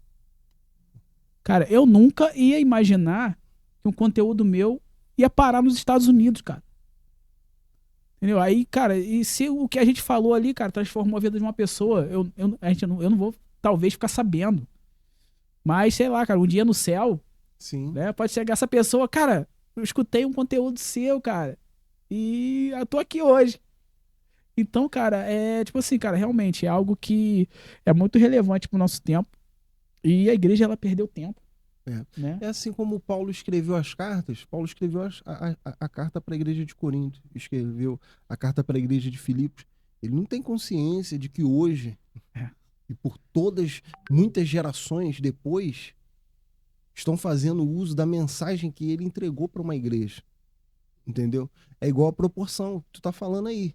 Cara, eu nunca ia imaginar que um conteúdo meu ia parar nos Estados Unidos, cara. Entendeu? Aí, cara, e se o que a gente falou ali, cara, transformou a vida de uma pessoa, eu não vou, talvez, ficar sabendo. Mas, sei lá, cara, um dia no céu, Sim. né, pode chegar essa pessoa, cara, eu escutei um conteúdo seu, cara, e eu tô aqui hoje. Então, cara, tipo assim, cara, realmente é algo que é muito relevante pro nosso tempo. E a igreja, ela perdeu tempo, né? É assim como Paulo escreveu as cartas. Paulo escreveu a carta para a igreja de Corinto, escreveu a carta para a igreja de Filipos. Ele não tem consciência de que hoje, É. e por muitas gerações depois, estão fazendo uso da mensagem que ele entregou para uma igreja. Entendeu? É igual a proporção que tu tá falando aí.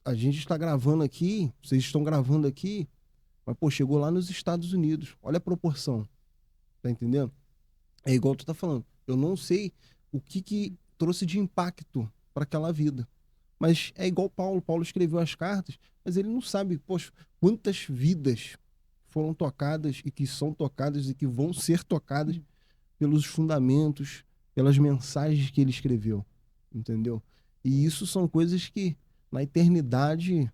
A gente está gravando aqui, vocês estão gravando aqui, mas, pô, chegou lá nos Estados Unidos. Olha a proporção. Tá entendendo? É igual tu tá falando. Eu não sei o que trouxe de impacto para aquela vida. Mas é igual Paulo. Paulo escreveu as cartas, mas ele não sabe, poxa, quantas vidas foram tocadas e que são tocadas e que vão ser tocadas pelos fundamentos, pelas mensagens que ele escreveu. Entendeu? E isso são coisas que na eternidade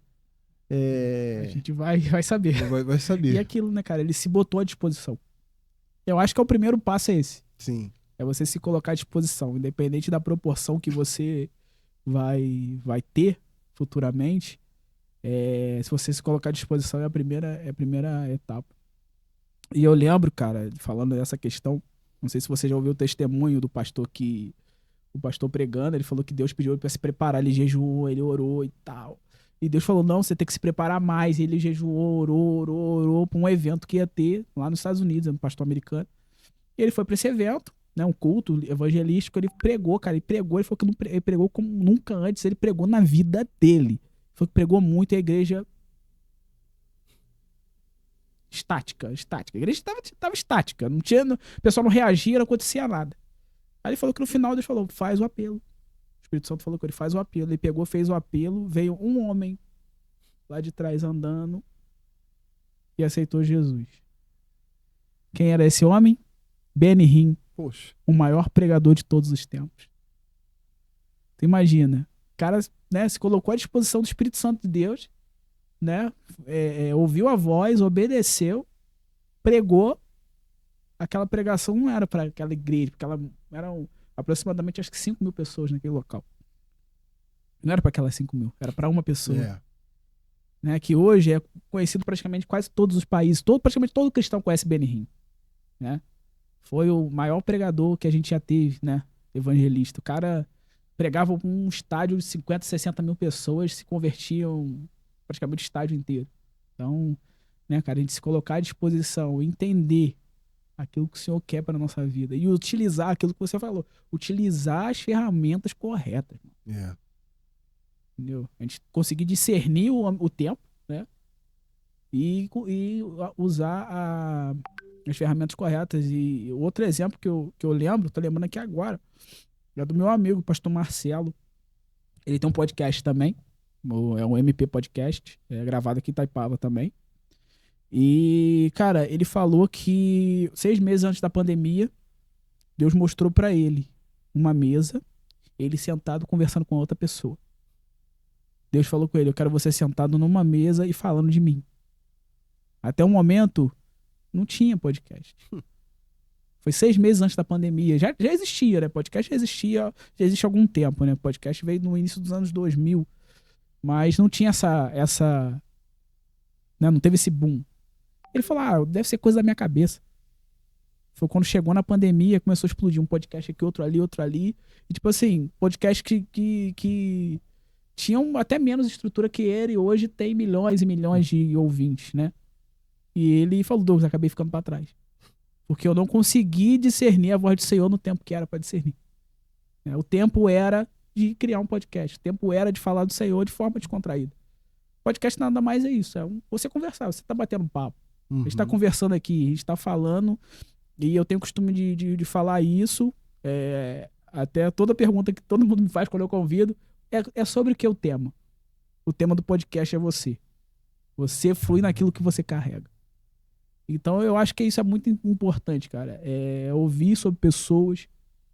A gente vai saber. vai E saber. aquilo, né, cara, ele se botou à disposição. Eu acho que o primeiro passo é esse. Sim. É você se colocar à disposição, independente da proporção que você vai ter futuramente. Se você se colocar à disposição é a primeira etapa. E eu lembro, cara, falando dessa questão, não sei se você já ouviu o testemunho do pastor o pastor pregando, ele falou que Deus pediu para se preparar, ele jejuou, ele orou e tal. E Deus falou, não, você tem que se preparar mais. E ele jejuou, orou para um evento que ia ter lá nos Estados Unidos, um pastor americano. E ele foi para esse evento, né, um culto evangelístico, ele pregou, cara, ele falou que ele pregou como nunca antes ele pregou na vida dele. Ele falou que pregou muito e a igreja estática. A igreja estava estática, não tinha, o pessoal não reagia, não acontecia nada. Aí ele falou que no final Deus falou, faz o apelo. O Espírito Santo falou que ele faz o apelo. Ele pegou, fez o apelo, veio um homem lá de trás andando e aceitou Jesus. Quem era esse homem? Benny Hinn, Poxa. o maior pregador de todos os tempos. Tu imagina, o cara, né, se colocou à disposição do Espírito Santo de Deus, né, ouviu a voz, obedeceu, pregou. Aquela pregação não era para aquela igreja, porque eram aproximadamente acho que 5 mil pessoas naquele local. Não era para aquelas 5 mil, era para uma pessoa. Né, que hoje é conhecido praticamente quase todos os países, praticamente todo cristão conhece Benny Hinn, né? Foi o maior pregador que a gente já teve, né? Evangelista. O cara pregava um estádio de 50, 60 mil pessoas, se convertiam praticamente o estádio inteiro. Então, né, cara, a gente se colocar à disposição, entender aquilo que o Senhor quer para a nossa vida e utilizar aquilo que você falou, utilizar as ferramentas corretas. Entendeu? A gente conseguir discernir o tempo, né? E usar as ferramentas corretas. E outro exemplo que eu lembro, tô lembrando aqui agora, é do meu amigo, pastor Marcelo. Ele tem um podcast também, é um MP Podcast, gravado aqui em Itaipava também. E, cara, ele falou que 6 meses antes da pandemia, Deus mostrou pra ele uma mesa, ele sentado conversando com outra pessoa. Deus falou com ele, eu quero você sentado numa mesa e falando de mim. Até o momento, não tinha podcast. Foi 6 meses antes da pandemia. Já existia, né? Podcast já existe há algum tempo, né? Podcast veio no início dos anos 2000, mas não tinha né? Não teve esse boom. Ele falou, deve ser coisa da minha cabeça. Foi quando chegou na pandemia, começou a explodir um podcast aqui, outro ali, outro ali. E tipo assim, podcast que tinham até menos estrutura que ele e hoje tem milhões e milhões de ouvintes, né? E ele falou, Douglas, acabei ficando pra trás. Porque eu não consegui discernir a voz do Senhor no tempo que era pra discernir. O tempo era de criar um podcast. O tempo era de falar do Senhor de forma descontraída. Podcast nada mais é isso. Você conversar, você tá batendo um papo. A gente tá conversando aqui, a gente tá falando. E eu tenho o costume de falar isso. Até toda pergunta que todo mundo me faz quando eu convido é sobre o que o tema. O tema do podcast é você. Você flui naquilo que você carrega. Então eu acho que isso é muito importante, cara. Ouvir sobre pessoas,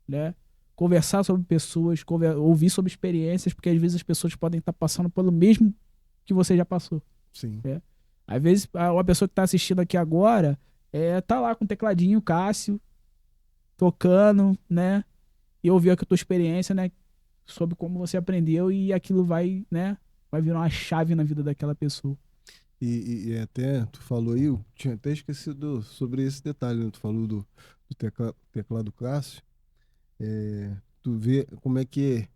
né? Conversar sobre pessoas, ouvir sobre experiências, porque às vezes as pessoas podem estar passando pelo mesmo que você já passou. Sim. Às vezes uma pessoa que está assistindo aqui agora tá lá com o tecladinho, Cássio, tocando, né? E ouvir a tua experiência, né? Sobre como você aprendeu e aquilo vai, né? Vai virar uma chave na vida daquela pessoa. E até, tu falou aí, eu tinha até esquecido sobre esse detalhe, né? Tu falou do teclado Cássio. Tu vê como é que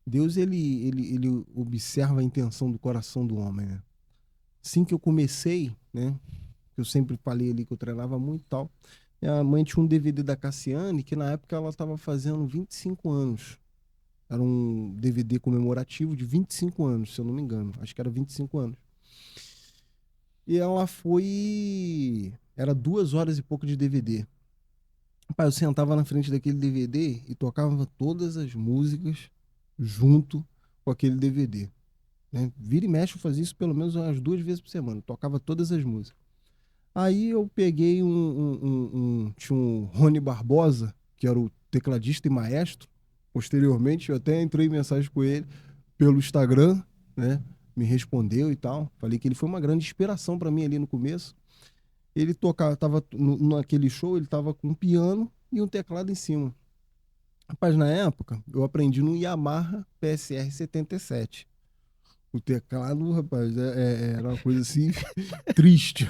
Deus, ele observa a intenção do coração do homem, né? Assim que eu comecei, né? Eu sempre falei ali que eu treinava muito e tal. Minha mãe tinha um DVD da Cassiane, que na época ela estava fazendo 25 anos. Era um DVD comemorativo de 25 anos, se eu não me engano. Acho que era 25 anos. E ela foi... Era 2 horas e pouco de DVD. Rapaz, eu sentava na frente daquele DVD e tocava todas as músicas junto com aquele DVD. Né? Vira e mexe, eu fazia isso pelo menos umas 2 vezes por semana. Eu tocava todas as músicas. Aí eu peguei tinha um Rony Barbosa, que era o tecladista e maestro. Posteriormente, eu até entrei em mensagem com ele pelo Instagram, né? Me respondeu e tal. Falei que ele foi uma grande inspiração para mim ali no começo. Ele tava naquele show, ele tava com um piano e um teclado em cima. Rapaz, na época, eu aprendi no Yamaha PSR 77. O teclado, rapaz, era uma coisa assim triste.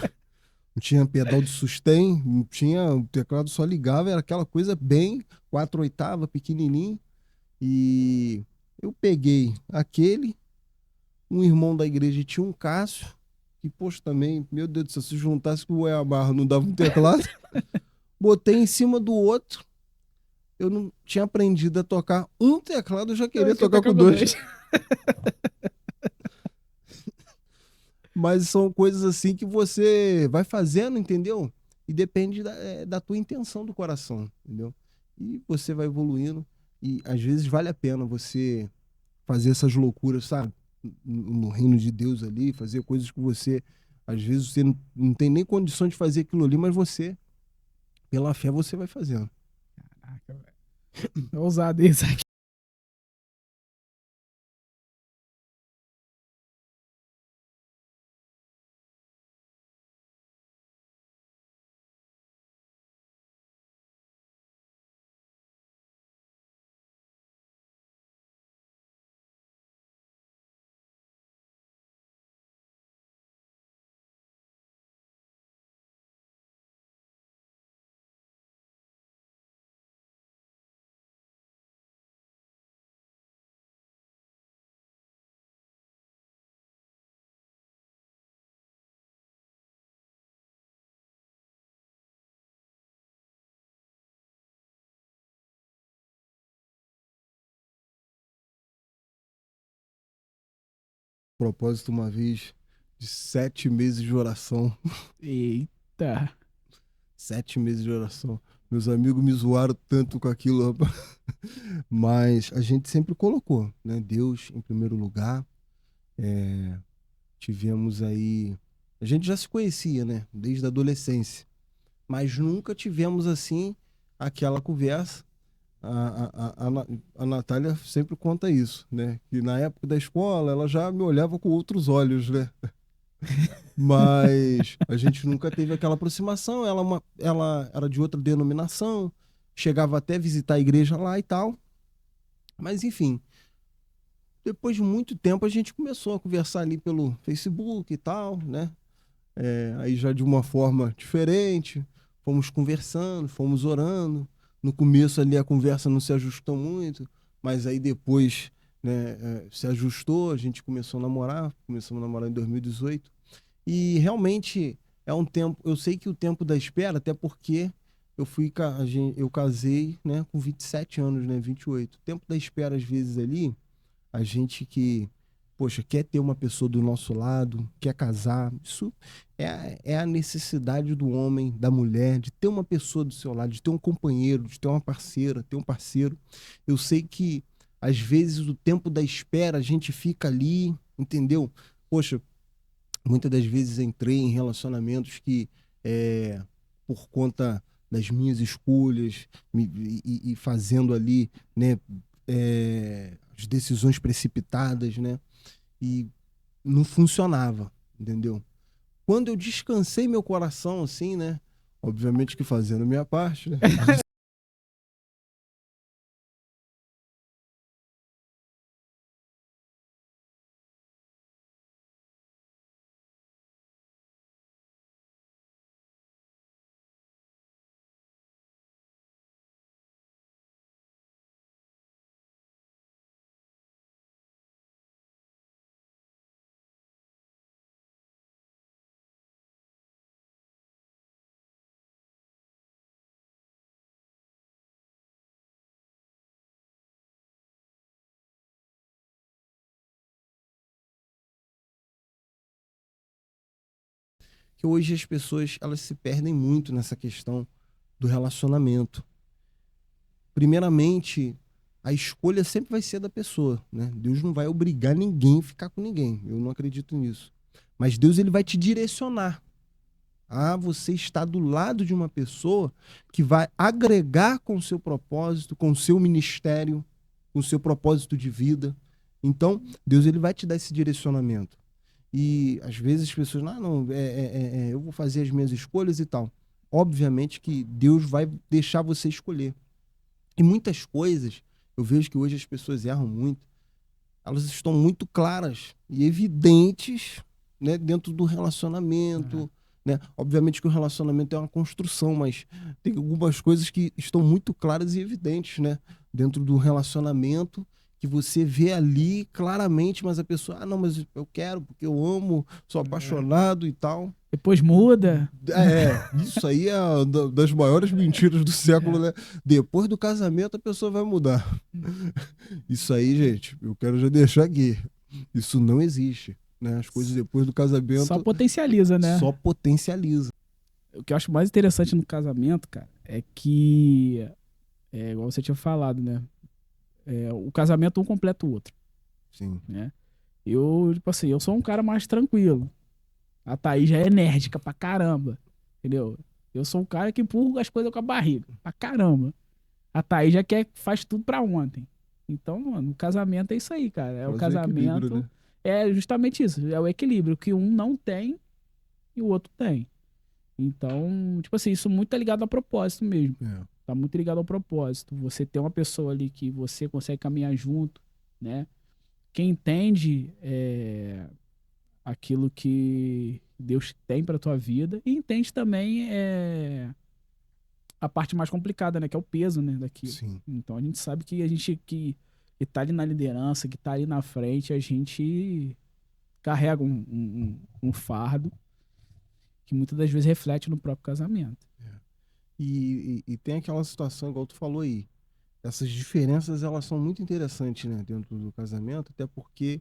Não tinha pedal de sustain, não tinha, o teclado só ligava, era aquela coisa bem 4/8, pequenininho. E eu peguei aquele, um irmão da igreja tinha um Cássio, que, poxa, também, meu Deus do céu, se juntasse com o Yamaha não dava um teclado. Botei em cima do outro. Eu não tinha aprendido a tocar um teclado, eu já queria tocar com 2. Mas são coisas assim que você vai fazendo, entendeu? E depende da tua intenção do coração, entendeu? E você vai evoluindo. E às vezes vale a pena você fazer essas loucuras, sabe? No reino de Deus ali, fazer coisas que você, às vezes você não tem nem condição de fazer aquilo ali, mas você, pela fé, você vai fazendo. Caraca, velho. É ousado isso aqui. Propósito, uma vez, de 7 meses de oração. Eita. 7 meses de oração. Meus amigos me zoaram tanto com aquilo, rapaz. Mas a gente sempre colocou, né? Deus em primeiro lugar. Tivemos aí. A gente já se conhecia, né? Desde a adolescência. Mas nunca tivemos assim aquela conversa. A Natália sempre conta isso, né? Que na época da escola ela já me olhava com outros olhos, né? Mas a gente nunca teve aquela aproximação. Ela era de outra denominação, chegava até a visitar a igreja lá e tal. Mas enfim, depois de muito tempo a gente começou a conversar ali pelo Facebook e tal, né? Aí já de uma forma diferente, fomos conversando, fomos orando. No começo ali a conversa não se ajustou muito, mas aí depois, né, se ajustou, a gente começamos a namorar em 2018. E realmente é um tempo, eu sei que o tempo da espera, até porque eu casei, né, com 27 anos, né, 28. O tempo da espera às vezes ali, a gente que, poxa, quer ter uma pessoa do nosso lado, quer casar, isso é a necessidade do homem, da mulher, de ter uma pessoa do seu lado, de ter um companheiro, de ter uma parceira, ter um parceiro. Eu sei que às vezes o tempo da espera a gente fica ali, entendeu? Poxa, muitas das vezes entrei em relacionamentos que, por conta das minhas escolhas e fazendo ali, né, as decisões precipitadas, né, e não funcionava, entendeu? Quando eu descansei meu coração, assim, né, obviamente que fazendo a minha parte, né, que hoje as pessoas elas se perdem muito nessa questão do relacionamento. Primeiramente, a escolha sempre vai ser da pessoa, né? Deus não vai obrigar ninguém a ficar com ninguém. Eu não acredito nisso. Mas Deus ele vai te direcionar. Ah, você está do lado de uma pessoa que vai agregar com o seu propósito, com o seu ministério, com o seu propósito de vida. Então, Deus ele vai te dar esse direcionamento. E às vezes as pessoas, não, eu vou fazer as minhas escolhas e tal. Obviamente que Deus vai deixar você escolher. E muitas coisas, eu vejo que hoje as pessoas erram muito, elas estão muito claras e evidentes, né, dentro do Aham. relacionamento, né? Obviamente que o relacionamento é uma construção, mas tem algumas coisas que estão muito claras e evidentes, né, dentro do relacionamento que você vê ali claramente, mas a pessoa, não, mas eu quero porque eu amo, sou É. apaixonado e tal. Depois muda. Isso aí é das maiores mentiras do século, É. né? Depois do casamento a pessoa vai mudar. Isso aí, gente, eu quero já deixar aqui. Isso não existe, né? As coisas depois do Só casamento potencializa, né? só potencializa. O que eu acho mais interessante no casamento, cara, é que, igual você tinha falado, né? O casamento um completa o outro, Sim. né? Eu, tipo assim, eu sou um cara mais tranquilo. A Thaís já é enérgica pra caramba, entendeu? Eu sou um cara que empurra as coisas com a barriga, pra caramba. A Thaís já faz tudo pra ontem. Então, mano, o casamento é isso aí, cara. O Quase o equilíbrio, casamento né? é justamente isso. É o equilíbrio que um não tem e o outro tem. Então, tipo assim, isso muito tá ligado ao propósito mesmo. É. Tá muito ligado ao propósito. Você ter uma pessoa ali que você consegue caminhar junto, né? Quem entende aquilo que Deus tem pra tua vida e entende também a parte mais complicada, né? Que é o peso, né? Daquilo. Sim. Então a gente sabe que a gente que tá ali na liderança, que tá ali na frente, a gente carrega um fardo que muitas das vezes reflete no próprio casamento. É. E tem aquela situação, igual tu falou aí. Essas diferenças, elas são muito interessantes, né? Dentro do casamento, até porque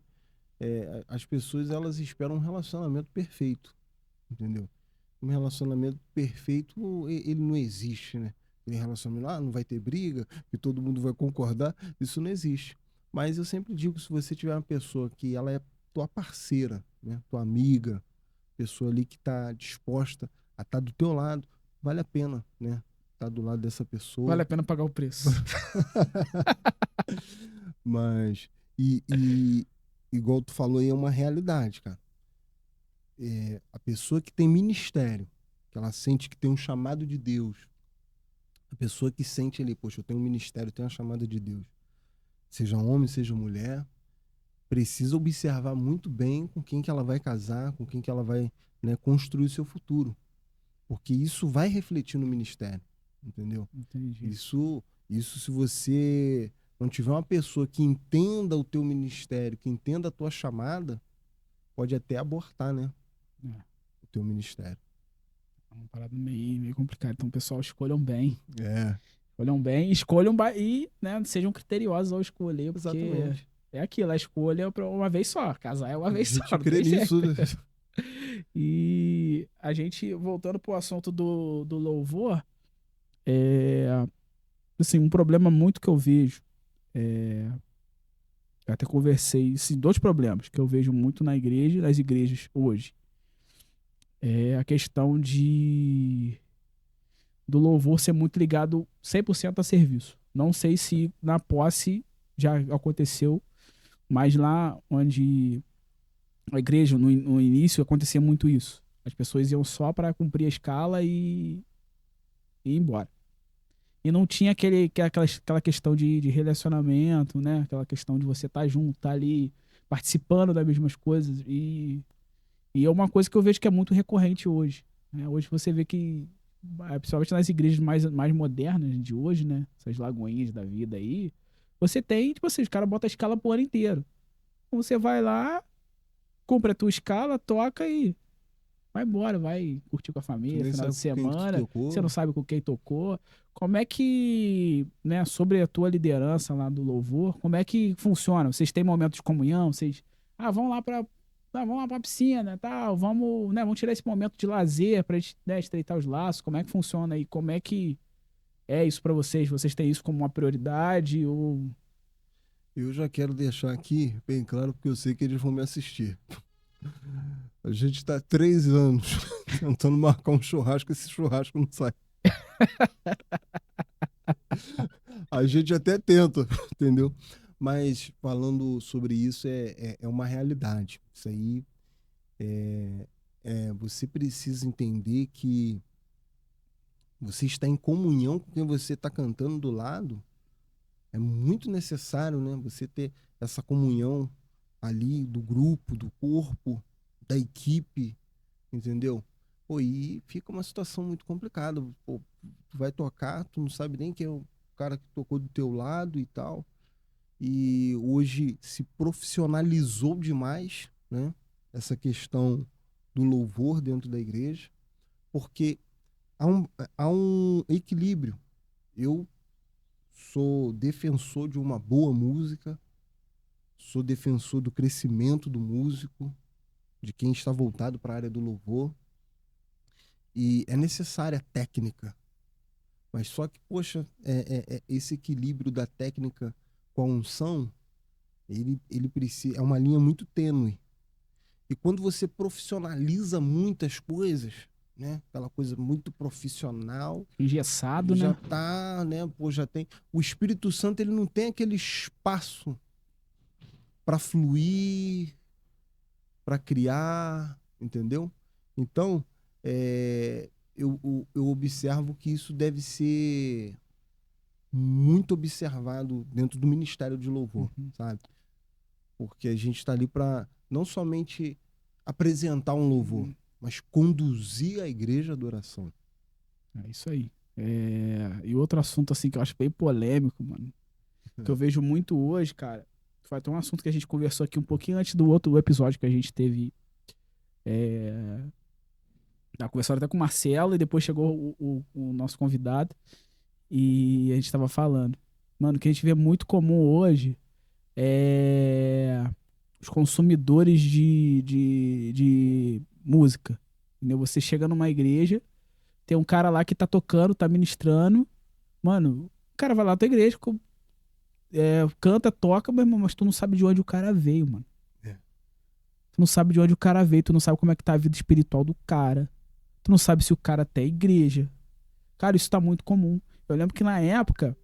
as pessoas, elas esperam um relacionamento perfeito, entendeu? Um relacionamento perfeito, ele não existe, né? Aquele relacionamento, não vai ter briga, que todo mundo vai concordar, isso não existe. Mas eu sempre digo, se você tiver uma pessoa que ela é tua parceira, né? Tua amiga, pessoa ali que está disposta a estar do teu lado, vale a pena, né? Estar do lado dessa Vale pessoa. a pena pagar o preço. Mas, igual tu falou aí, é uma realidade, cara. a pessoa que tem ministério, que ela sente que tem um chamado de Deus, a pessoa que sente ali, poxa, eu tenho um ministério, eu tenho uma chamada de Deus, seja homem, seja mulher, precisa observar muito bem com quem que ela vai casar, com quem que ela vai, né, construir o seu futuro. Porque isso vai refletir no ministério, entendeu? Entendi. Isso se você não tiver uma pessoa que entenda o teu ministério, que entenda a tua chamada, pode até abortar, né? É. O teu ministério. É uma parada meio complicada. Então, pessoal, escolham bem. É, Escolham e, né, sejam criteriosos ao escolher, porque exatamente. é aquilo, a escolha é pra uma vez só, casar é uma A vez só. gente não crê tem jeito. nisso, né? E a gente, voltando pro assunto do louvor, assim, um problema muito que eu vejo, eu até conversei, assim, dois problemas que eu vejo muito na igreja, nas igrejas hoje, é a questão do louvor ser muito ligado 100% a serviço. Não sei se na posse já aconteceu, mas lá onde a igreja, no início, acontecia muito isso. As pessoas iam só para cumprir a escala e ir embora. E não tinha aquela questão de relacionamento, né? Aquela questão de você estar junto, estar ali participando das mesmas coisas. E é uma coisa que eu vejo que é muito recorrente hoje, né? Hoje você vê que, principalmente nas igrejas mais modernas de hoje, né? Essas lagoinhas da vida aí, você tem, tipo assim, os caras botam a escala pro ano inteiro. Então você vai lá, cumpre a tua escala, toca e vai embora, vai curtir com a Tu família, nem final de sabe com quem tu semana, você tocou. não sabe com quem tocou. Como é que, né, sobre a tua liderança lá do louvor, como é que funciona? Vocês têm momentos de comunhão? Vocês, vamos lá pra piscina, tal, vamos, né, vamos tirar esse momento de lazer pra gente, né, estreitar os laços. Como é que funciona aí? Como é que é isso pra vocês? Vocês têm isso como uma prioridade ou... Eu já quero deixar aqui bem claro, porque eu sei que eles vão me assistir. A gente está 3 anos tentando marcar um churrasco, esse churrasco não sai. A gente até tenta, entendeu? Mas falando sobre isso, é uma realidade. Isso aí, você precisa entender que você está em comunhão com quem você está cantando do lado. É muito necessário, né? Você ter essa comunhão ali do grupo, do corpo, da equipe, entendeu? Pô, e fica uma situação muito complicada. Pô, tu vai tocar, tu não sabe nem quem é o cara que tocou do teu lado e tal. E hoje se profissionalizou demais, né? Essa questão do louvor dentro da igreja, porque há um equilíbrio. Eu sou defensor de uma boa música, sou defensor do crescimento do músico, de quem está voltado para a área do louvor. E é necessária a técnica. Mas só que, poxa, esse equilíbrio da técnica com a unção, ele precisa, é uma linha muito tênue. E quando você profissionaliza muitas coisas, né? Aquela coisa muito profissional, engessado, já né? tá, né? Pô, já tem. O Espírito Santo, ele não tem aquele espaço para fluir, para criar, entendeu? Então, eu observo que isso deve ser muito observado dentro do Ministério de Louvor, sabe? Porque a gente está ali para não somente apresentar um louvor, mas conduzir a igreja à adoração. É isso aí. E outro assunto, assim, que eu acho bem polêmico, mano, que eu vejo muito hoje, cara, foi até um assunto que a gente conversou aqui um pouquinho antes do outro episódio que a gente teve. Conversando até com o Marcelo e depois chegou o nosso convidado e a gente tava falando. Mano, o que a gente vê muito comum hoje é os consumidores de música. Entendeu? Você chega numa igreja, tem um cara lá que tá tocando, tá ministrando. Mano, o cara vai lá na tua igreja, canta, toca, meu irmão, mas tu não sabe de onde o cara veio, mano. Tu não sabe de onde o cara veio, tu não sabe como é que tá a vida espiritual do cara. Tu não sabe se o cara tem igreja. Cara, isso tá muito comum. Eu lembro que na época,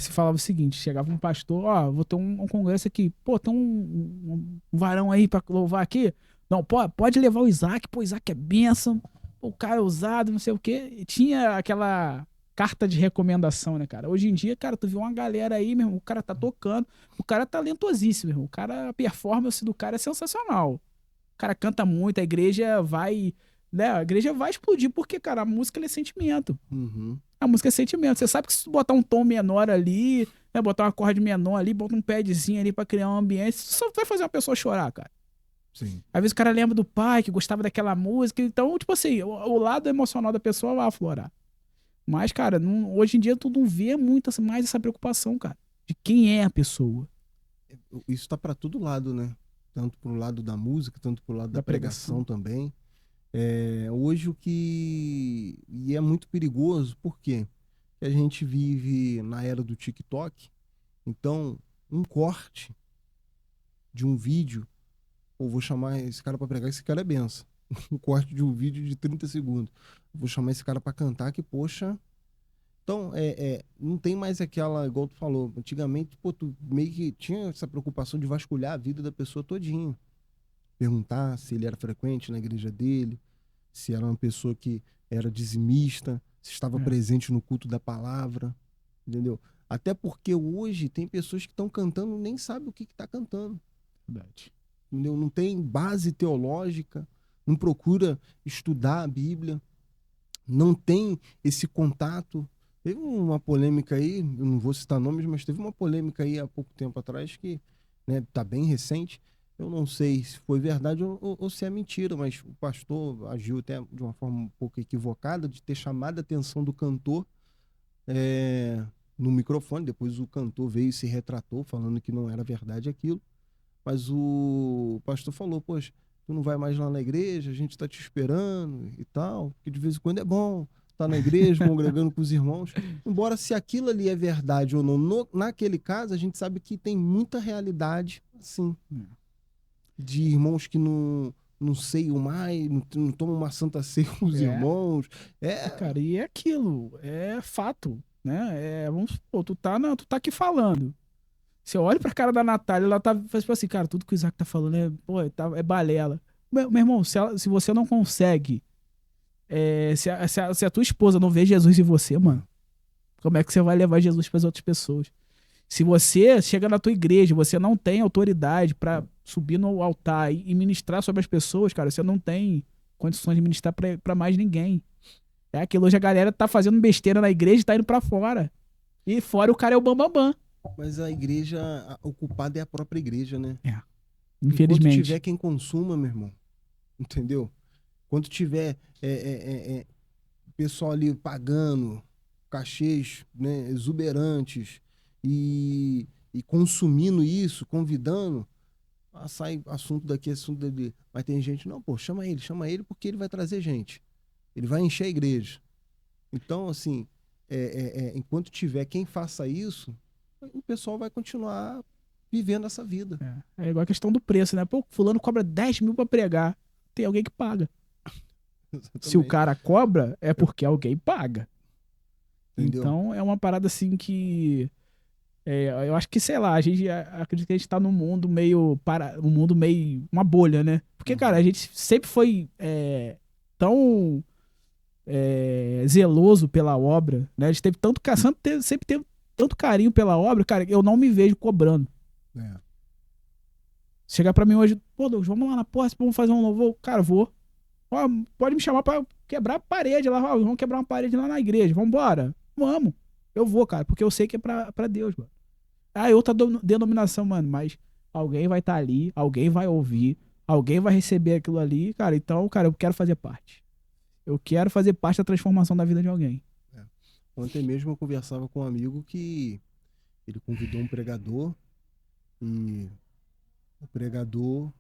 se falava o seguinte, chegava um pastor, vou ter um congresso aqui. Pô, tem um varão aí pra louvar aqui? Não, pode levar o Isaac, pô, o Isaac é bênção, pô, o cara é usado, não sei o quê. E tinha aquela carta de recomendação, né, cara? Hoje em dia, cara, tu vê uma galera aí, meu irmão, o cara tá tocando, o cara é talentosíssimo, meu irmão. O cara, a performance do cara é sensacional. O cara canta muito, a igreja vai, né? A igreja vai explodir porque, cara, a música ela é sentimento. Uhum. A música é sentimento. Você sabe que se tu botar um tom menor ali, né, botar um acorde menor ali, botar um padzinho ali pra criar um ambiente, isso só vai fazer uma pessoa chorar, cara. Sim. Às vezes o cara lembra do pai que gostava daquela música, então, tipo assim, o lado emocional da pessoa vai aflorar. Mas, cara, hoje em dia tu não vê muito mais essa preocupação, cara, de quem é a pessoa. Isso tá para todo lado, né? Tanto pro lado da música, tanto pro lado da Da pregação pregação. também. Hoje o que... E é muito perigoso, por quê? Porque a gente vive na era do TikTok, então um corte de um vídeo, ou vou chamar esse cara para pregar, esse cara é benção. Um corte de um vídeo de 30 segundos. Vou chamar esse cara para cantar, que, poxa... Então, não tem mais aquela, igual tu falou, antigamente, pô, tu meio que tinha essa preocupação de vasculhar a vida da pessoa todinha. Perguntar se ele era frequente na igreja dele, se era uma pessoa que era dizimista, se estava É, presente no culto da palavra, entendeu? Até porque hoje tem pessoas que estão cantando nem sabem o que está cantando, verdade. entendeu? Não tem base teológica, não procura estudar a Bíblia, não tem esse contato. Teve uma polêmica aí, eu não vou citar nomes, mas teve uma polêmica aí há pouco tempo atrás que, né, tá bem recente. Eu não sei se foi verdade ou se é mentira, mas o pastor agiu até de uma forma um pouco equivocada de ter chamado a atenção do cantor no microfone. Depois o cantor veio e se retratou, falando que não era verdade aquilo. Mas o pastor falou: poxa, tu não vai mais lá na igreja, a gente está te esperando e tal, porque de vez em quando é bom estar na igreja, congregando com os irmãos. Embora se aquilo ali é verdade ou não, naquele caso, a gente sabe que tem muita realidade, assim, de irmãos que não ceiam mais, não tomam uma santa ceia com os É, irmãos. cara, e é aquilo, é fato, né? Vamos supor, tu tá aqui falando. Você olha pra cara da Natália, ela tá faz tipo assim, cara, tudo que o Isaac tá falando é balela. Meu irmão, se você não consegue, se a tua esposa não vê Jesus em você, mano, como é que você vai levar Jesus pras outras pessoas? Se você chega na tua igreja, você não tem autoridade pra subir no altar e ministrar sobre as pessoas, cara, você não tem condições de ministrar pra mais ninguém. É aquilo, hoje a galera tá fazendo besteira na igreja e tá indo pra fora. E fora o cara é o bambambam. Mas a igreja, o culpado é a própria igreja, né? É, Enquanto tiver infelizmente. quem consuma, meu irmão, entendeu? Quando tiver pessoal ali pagando cachês, né, exuberantes e consumindo isso, convidando, sai assunto daqui, assunto dali. Mas tem gente, não, pô, chama ele porque ele vai trazer gente. Ele vai encher a igreja. Então, assim, enquanto tiver quem faça isso, o pessoal vai continuar vivendo essa vida. É igual a questão do preço, né? Pô, fulano cobra 10 mil pra pregar. Tem alguém que paga. Se o Exatamente. cara cobra, é porque alguém paga. Entendeu? Então é uma parada assim que. Eu acho que, sei lá, a gente acredita que a gente tá num mundo meio. Um mundo meio. Uma bolha, né? Porque, cara, a Uhum. gente sempre foi tão zeloso pela obra, né? A gente teve tanto. Sempre teve tanto carinho pela obra, cara, eu não me vejo cobrando. É. Chegar pra mim hoje, pô, Douglas, vamos lá na porta, vamos fazer um louvor. Cara, vou. Ó, pode me chamar pra quebrar a parede lá. Ó, vamos quebrar uma parede lá na igreja. Vambora. Vamos. Eu vou, cara, porque eu sei que é pra Deus, mano. Ah, é outra denominação, mano, mas alguém vai estar ali, alguém vai ouvir, alguém vai receber aquilo ali, cara. Então, cara, eu quero fazer parte. Eu quero fazer parte da transformação da vida de alguém. É. Ontem mesmo eu conversava com um amigo que ele convidou um pregador e o pregador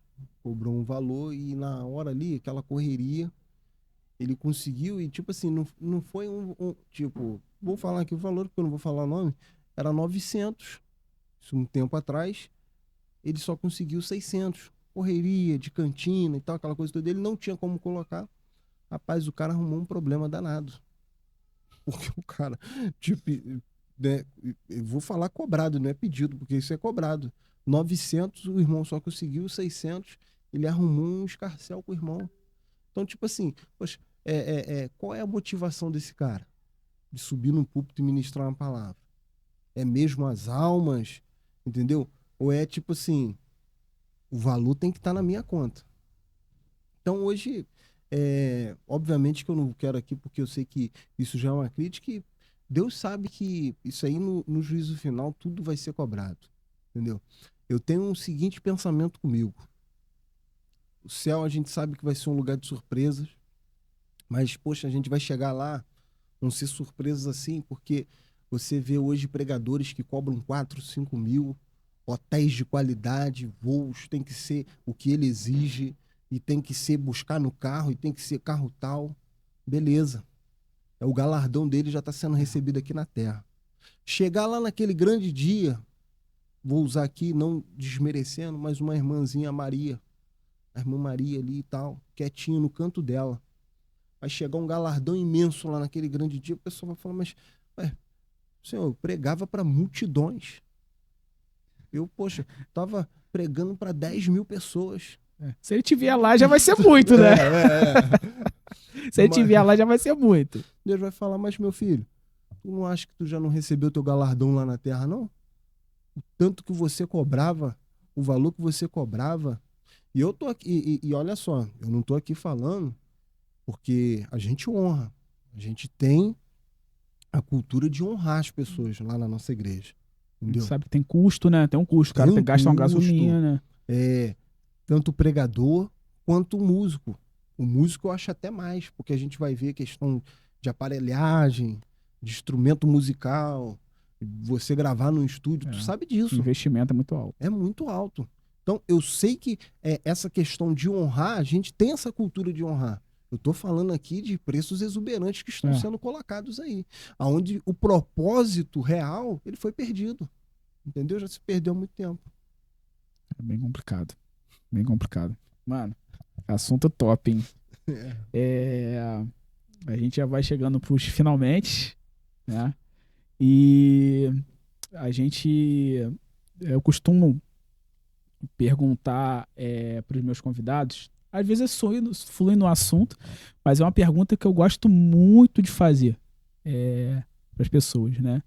cobrou um valor e na hora ali, aquela correria, ele conseguiu e tipo assim, não foi tipo, vou falar aqui o valor porque eu não vou falar o nome, era 900, isso um tempo atrás, ele só conseguiu 600, correria de cantina e tal, aquela coisa toda, ele não tinha como colocar. Rapaz, o cara arrumou um problema danado. Porque o cara, tipo, né, eu vou falar cobrado, não é pedido, porque isso é cobrado. 900, o irmão só conseguiu 600 Ele arrumou um escarcéu com o irmão. Então, tipo assim, poxa, qual é a motivação desse cara de subir no púlpito e ministrar uma palavra? É mesmo as almas, entendeu? Ou é tipo assim, o valor tem que estar na minha conta. Então hoje, obviamente que eu não quero aqui, porque eu sei que isso já é uma crítica, e Deus sabe que isso aí no juízo final tudo vai ser cobrado, entendeu? Eu tenho um seguinte pensamento comigo. O céu a gente sabe que vai ser um lugar de surpresas, mas, poxa, a gente vai chegar lá, vão ser surpresas assim, porque você vê hoje pregadores que cobram 4, 5 mil, hotéis de qualidade, voos, tem que ser o que ele exige, e tem que ser buscar no carro, e tem que ser carro tal. Beleza. O galardão dele já está sendo recebido aqui na terra. Chegar lá naquele grande dia, vou usar aqui, não desmerecendo, mas uma irmãzinha, Maria, a irmã Maria ali e tal, quietinha no canto dela. Vai chegar um galardão imenso lá naquele grande dia, o pessoal vai falar, mas, ué, senhor, eu pregava para multidões. Eu, poxa, tava pregando para 10 mil pessoas. Se ele tiver lá, já vai ser muito, né? Se ele tiver lá, já vai ser muito. Deus vai falar, mas meu filho, tu não acha que tu já não recebeu teu galardão lá na terra, não? O tanto que você cobrava, o valor que você cobrava. E eu tô aqui, e olha só, eu não tô aqui falando porque a gente honra. A gente tem a cultura de honrar as pessoas lá na nossa igreja. Entendeu? Sabe que tem custo, né? Tem um custo. O cara tem que gastar uma gasolina, né? Tanto o pregador quanto o músico. O músico eu acho até mais, porque a gente vai ver questão de aparelhagem, de instrumento musical, você gravar no estúdio, tu sabe disso. O investimento é muito alto. É muito alto. Então, eu sei que essa questão de honrar, a gente tem essa cultura de honrar. Eu estou falando aqui de preços exuberantes que estão sendo colocados aí, onde o propósito real ele foi perdido. Entendeu? Já se perdeu há muito tempo. É bem complicado. Bem complicado. Mano, assunto top, hein? A gente já vai chegando pros finalmente, né? E eu costumo perguntar para os meus convidados, às vezes eu flui no assunto, mas é uma pergunta que eu gosto muito de fazer para as pessoas, né?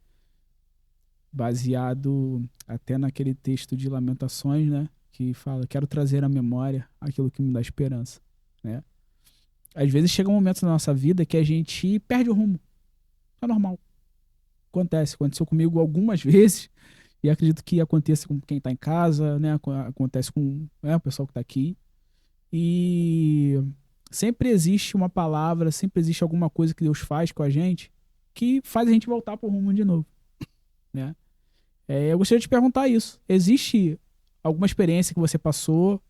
Baseado até naquele texto de Lamentações, né? Que fala, quero trazer à memória aquilo que me dá esperança, né? Às vezes chega um momento na nossa vida que a gente perde o rumo. É normal. Aconteceu comigo algumas vezes e acredito que aconteça com quem está em casa, né? Acontece com o pessoal que está aqui. E sempre existe uma palavra, sempre existe alguma coisa que Deus faz com a gente que faz a gente voltar para o rumo de novo, né? Eu gostaria de te perguntar isso. Existe alguma experiência que você passou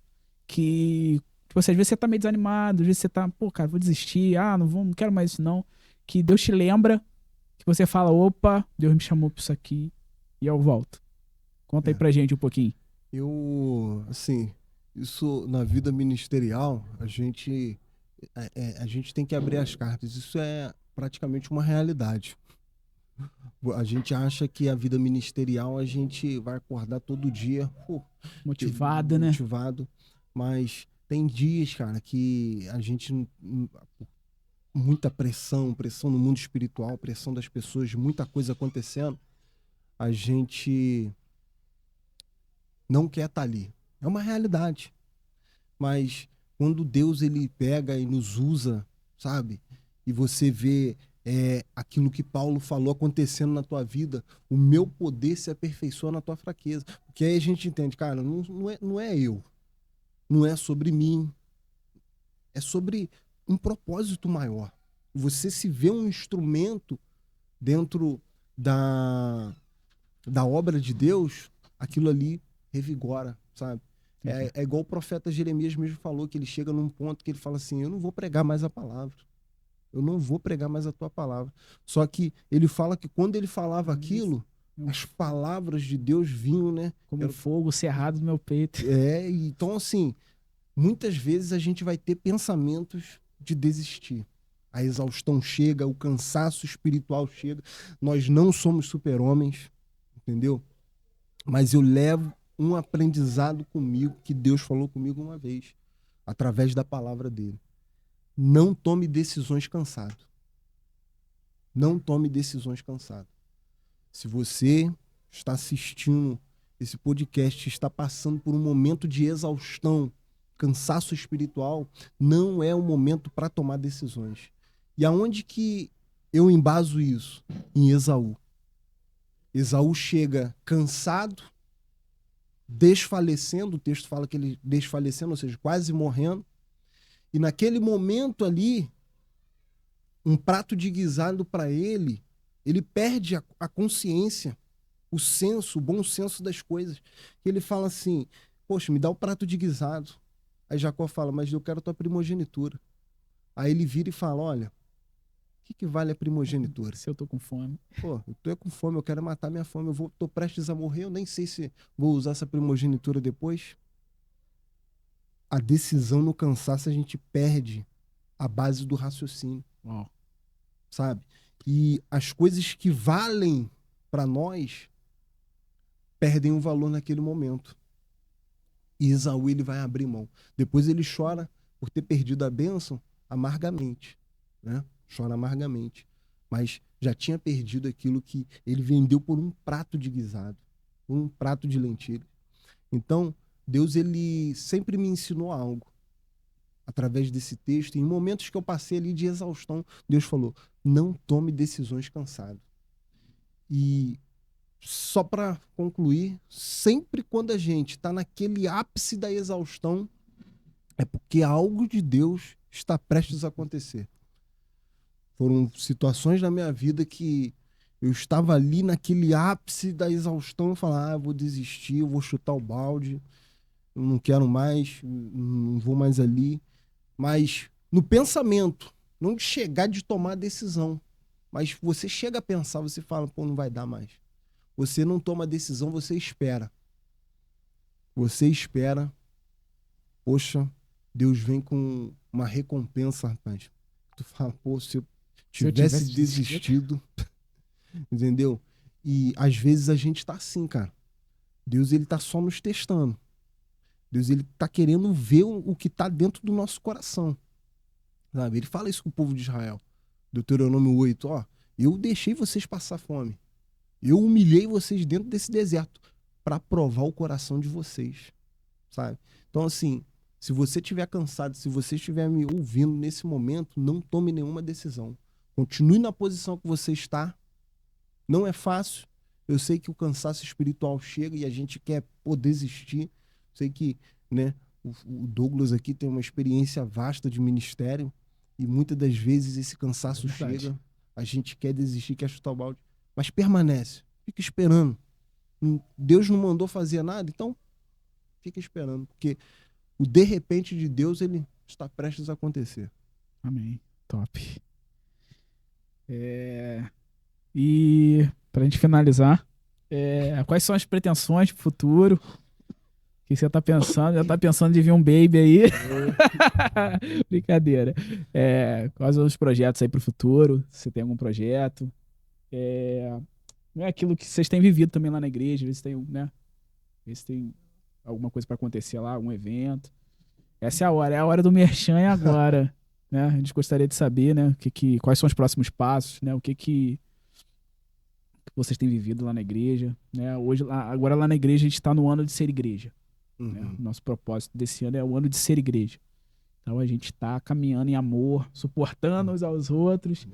que às vezes você tá meio desanimado, às vezes você tá, pô, cara, vou desistir, não quero mais isso não, que Deus te lembra, que você fala, opa, Deus me chamou pra isso aqui e eu volto. Conta aí pra gente um pouquinho. Assim, isso na vida ministerial, a gente tem que abrir as cartas. Isso é praticamente uma realidade. A gente acha que a vida ministerial a gente vai acordar todo dia motivado, né? Motivado, mas tem dias, cara, que a gente muita pressão no mundo espiritual, pressão das pessoas, muita coisa acontecendo, a gente não quer estar ali. É uma realidade. Mas quando Deus ele pega e nos usa, sabe? E você vê aquilo que Paulo falou acontecendo na tua vida, o meu poder se aperfeiçoa na tua fraqueza. Porque aí a gente entende, cara, não é eu. Não é sobre mim. É sobre um propósito maior. Você se vê um instrumento dentro da obra de Deus, aquilo ali revigora, sabe? É igual o profeta Jeremias mesmo falou, que ele chega num ponto que ele fala assim, eu não vou pregar mais a palavra. Eu não vou pregar mais a tua palavra. Só que ele fala que quando ele falava aquilo, as palavras de Deus vinham, né? Como fogo cerrado no meu peito. Então assim, muitas vezes a gente vai ter pensamentos de desistir. A exaustão chega, o cansaço espiritual chega. Nós não somos super-homens, entendeu? Mas eu levo um aprendizado comigo, que Deus falou comigo uma vez. através da palavra dele. Não tome decisões cansado. Não tome decisões cansado. Se você está assistindo esse podcast, está passando por um momento de exaustão, cansaço espiritual, não é o momento para tomar decisões. E aonde que eu embaso isso? Em Esaú. Esaú chega cansado, desfalecendo, o texto fala que ele desfalecendo, ou seja, quase morrendo, e naquele momento ali, um prato de guisado para ele, ele perde a consciência, o senso, o bom senso das coisas. Ele fala assim, poxa, me dá o prato de guisado. Aí Jacó fala, mas eu quero a tua primogenitura. Aí ele vira e fala, olha, o que vale a primogenitura? Se eu tô com fome. Pô, eu tô com fome, eu quero matar minha fome, tô prestes a morrer, eu nem sei se vou usar essa primogenitura depois. A decisão no cansaço a gente perde a base do raciocínio. Uau. Sabe? E as coisas que valem para nós perdem o valor naquele momento. E Esaú, ele vai abrir mão. Depois ele chora por ter perdido a bênção amargamente, né? Chora amargamente. Mas já tinha perdido aquilo que ele vendeu por um prato de guisado, por um prato de lentilha. Então, Deus, ele sempre me ensinou algo através desse texto. Em momentos que eu passei ali de exaustão, Deus falou, não tome decisões cansado. E só para concluir, sempre quando a gente está naquele ápice da exaustão, é porque algo de Deus está prestes a acontecer. Foram situações na minha vida que eu estava ali naquele ápice da exaustão e falava, eu vou desistir, eu vou chutar o balde, eu não quero mais, não vou mais ali. Mas no pensamento, não de chegar de tomar a decisão, mas você chega a pensar, você fala, pô, não vai dar mais. Você não toma a decisão, você espera. Você espera, poxa, Deus vem com uma recompensa, rapaz. Tu fala, pô, se eu tivesse desistido, entendeu? E às vezes a gente tá assim, cara. Deus, ele tá só nos testando. Deus, ele tá querendo ver o que tá dentro do nosso coração. Sabe? Ele fala isso com o povo de Israel. Deuteronômio 8, ó, eu deixei vocês passar fome. Eu humilhei vocês dentro desse deserto para provar o coração de vocês, sabe? Então, assim, se você estiver cansado, se você estiver me ouvindo nesse momento, não tome nenhuma decisão. Continue na posição que você está. Não é fácil. Eu sei que o cansaço espiritual chega e a gente quer desistir. Sei que, né, o Douglas aqui tem uma experiência vasta de ministério e muitas das vezes esse cansaço chega, a gente quer desistir, quer chutar o balde, mas permanece, fica esperando. Deus não mandou fazer nada, então fica esperando, porque o de repente de Deus, ele está prestes a acontecer. Amém. Top. E pra gente finalizar, quais são as pretensões pro futuro? O que você tá pensando? Já tá pensando em vir um baby aí? Brincadeira. Quais são os projetos aí pro futuro? Se você tem algum projeto? Não é aquilo que vocês têm vivido também lá na igreja, ver se tem, né? Ver se tem alguma coisa para acontecer lá, algum evento. Essa é a hora do merchan é agora, né? A gente gostaria de saber, né? Quais são os próximos passos, né? O que vocês têm vivido lá na igreja, né? Agora lá na igreja a gente está no ano de ser igreja. Uhum. Né? Nosso propósito desse ano é o ano de ser igreja. Então a gente está caminhando em amor, suportando uns aos outros,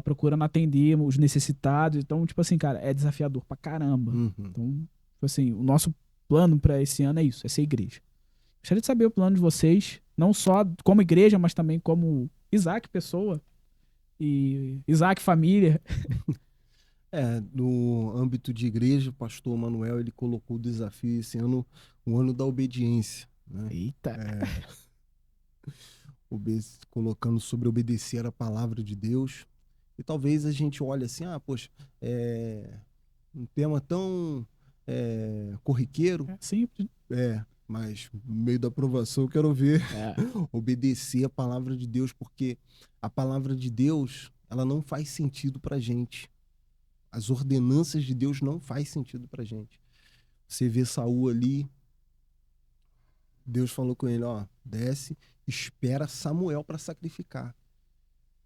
procurando atender os necessitados. Então, tipo assim, cara, é desafiador pra caramba. Uhum. Então, tipo assim, o nosso plano para esse ano é isso, é ser igreja. Gostaria de saber o plano de vocês, não só como igreja, mas também como Isaac pessoa e Isaac família. No âmbito de igreja, o pastor Manuel, ele colocou o desafio esse ano, o ano da obediência, né? Eita! Colocando sobre obedecer a palavra de Deus. E talvez a gente olhe assim, poxa, um tema tão corriqueiro. Simples. Mas no meio da aprovação eu quero ver obedecer a palavra de Deus, porque a palavra de Deus, ela não faz sentido pra gente. As ordenanças de Deus não faz sentido pra gente. Você vê Saul ali Deus falou com ele, ó, desce, espera Samuel para sacrificar.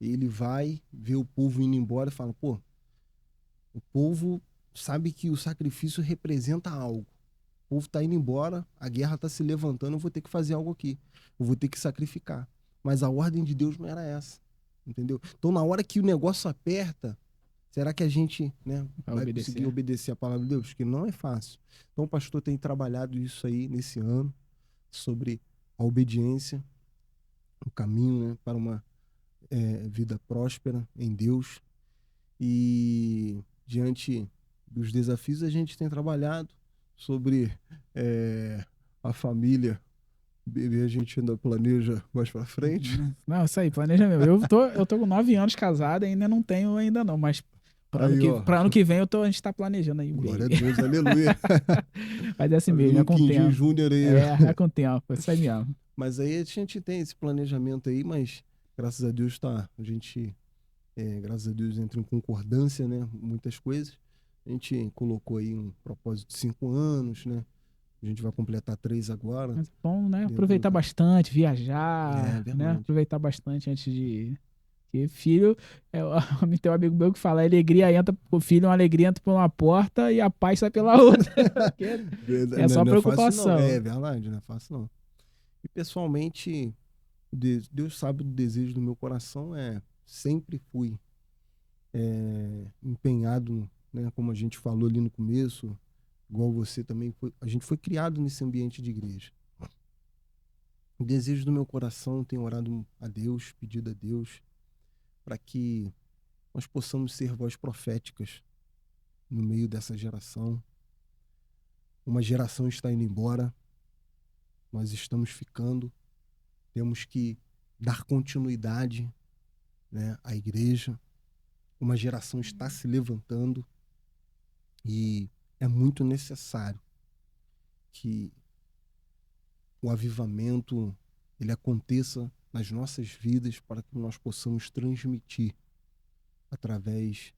Ele vai ver o povo indo embora e fala, pô, o povo sabe que o sacrifício representa algo. O povo tá indo embora, a guerra tá se levantando, eu vou ter que fazer algo aqui. Eu vou ter que sacrificar. Mas a ordem de Deus não era essa, entendeu? Então, na hora que o negócio aperta, será que a gente, né, vai conseguir obedecer a palavra de Deus? Que não é fácil. Então, o pastor tem trabalhado isso aí nesse ano, sobre a obediência, o caminho, né, para uma vida próspera em Deus. E diante dos desafios, a gente tem trabalhado sobre a família. Bebê, a gente ainda planeja mais pra frente. Não, isso aí, planeja mesmo. Eu tô com 9 anos casado, ainda não tenho ainda não, mas para ano que vem a gente tá planejando aí. Glória a Deus, aleluia. Mas é assim mesmo, é com o tempo. Júnior aí. É com o tempo, isso aí mesmo. Mas aí a gente tem esse planejamento aí, mas graças a Deus a gente, graças a Deus, entra em concordância, né? Muitas coisas. A gente colocou aí um propósito de 5 anos, né? A gente vai completar 3 agora. Mas é bom, né? Aproveitar bastante, viajar, né? Aproveitar bastante antes de... Porque filho, tem um amigo meu que fala, a alegria entra, o filho, uma alegria entra por uma porta e a paz sai pela outra. É só preocupação. Não é verdade, não é fácil não. E pessoalmente, Deus sabe do desejo do meu coração, sempre fui empenhado, né? Como a gente falou ali no começo, igual você também, a gente foi criado nesse ambiente de igreja. O desejo do meu coração, tenho orado a Deus, pedido a Deus, para que nós possamos ser voz proféticas no meio dessa geração. Uma geração está indo embora, nós estamos ficando, temos que dar continuidade, né, à igreja. Uma geração está se levantando e é muito necessário que o avivamento ele aconteça nas nossas vidas para que nós possamos transmitir através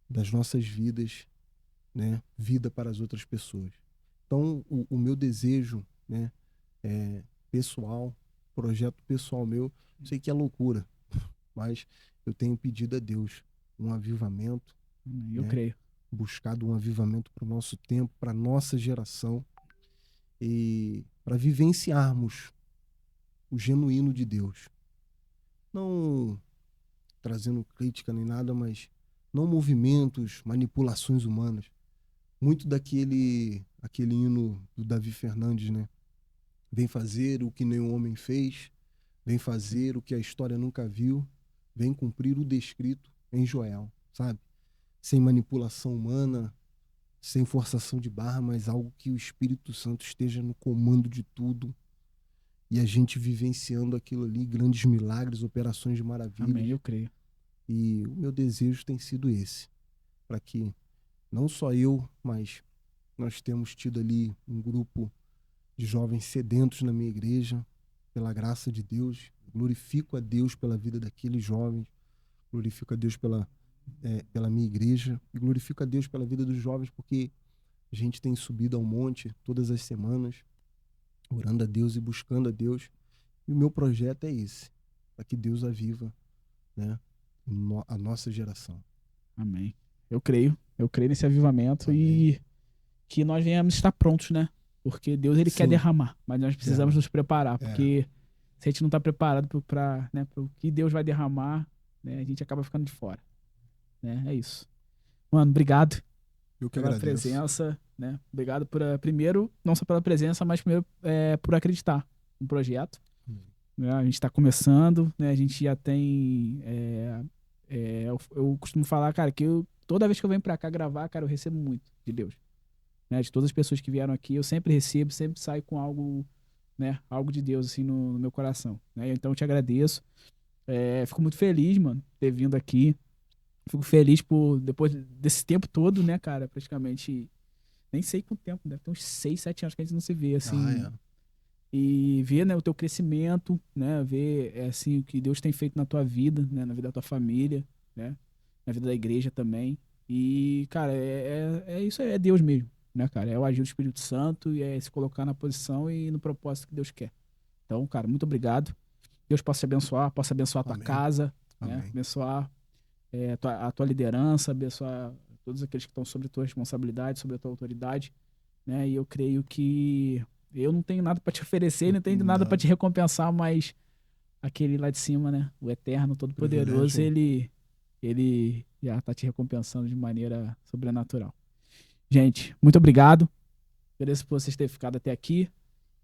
das nossas vidas, né, vida para as outras pessoas. Então, o meu desejo, né, pessoal, projeto pessoal meu, sei que é loucura, mas eu tenho pedido a Deus um avivamento. Eu creio. Buscado um avivamento para o nosso tempo, para a nossa geração e para vivenciarmos o genuíno de Deus. Não trazendo crítica nem nada, mas não movimentos, manipulações humanas. Muito aquele hino do Davi Fernandes, né? Vem fazer o que nenhum homem fez, vem fazer o que a história nunca viu, vem cumprir o descrito em Joel, sabe? Sem manipulação humana, sem forçação de barra, mas algo que o Espírito Santo esteja no comando de tudo e a gente vivenciando aquilo ali, grandes milagres, operações de maravilha. Amém, eu creio. E o meu desejo tem sido esse, para que não só eu, mas nós temos tido ali um grupo de jovens sedentos na minha igreja, pela graça de Deus. Glorifico a Deus pela vida daqueles jovens, glorifico a Deus pela minha igreja e glorifico a Deus pela vida dos jovens, porque a gente tem subido ao monte todas as semanas, orando a Deus e buscando a Deus. E o meu projeto é esse, para que Deus aviva, né, a nossa geração. Amém. Eu creio nesse avivamento. Amém. E que nós venhamos estar prontos, né? Porque Deus ele quer derramar, mas nós precisamos nos preparar, porque se a gente não está preparado para o que Deus vai derramar, né, a gente acaba ficando de fora. Né? É isso. Mano, obrigado pela presença, né? Obrigado primeiro, não só pela presença, mas primeiro por acreditar no projeto. Né? A gente está começando, né? A gente já tem... eu costumo falar, cara, que toda vez que eu venho para cá gravar, cara, eu recebo muito de Deus. Né? De todas as pessoas que vieram aqui, eu sempre recebo, sempre saio com algo, né? Algo de Deus, assim, no meu coração. Né? Então eu te agradeço. Fico muito feliz, mano, ter vindo aqui. Fico feliz depois desse tempo todo, né, cara, praticamente, nem sei quanto tempo, deve ter uns 6, 7 anos que a gente não se vê, assim. E ver, né, o teu crescimento, né, ver, assim, o que Deus tem feito na tua vida, né, na vida da tua família, né, na vida da igreja também. E, cara, é isso aí, é Deus mesmo, né, cara? É o agir do Espírito Santo e é se colocar na posição e no propósito que Deus quer. Então, cara, muito obrigado. Deus possa te abençoar, possa abençoar a tua Amém. casa, né? Amém. Abençoar a tua liderança, abençoar todos aqueles que estão sobre a tua responsabilidade, sobre a tua autoridade, né? E eu creio que eu não tenho nada para te oferecer, não tenho nada para te recompensar, mas aquele lá de cima, né? O Eterno, Todo-Poderoso, Privilégio. ele já tá te recompensando de maneira sobrenatural. Gente, muito obrigado. Agradeço por vocês terem ficado até aqui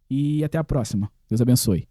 e até a próxima. Deus abençoe.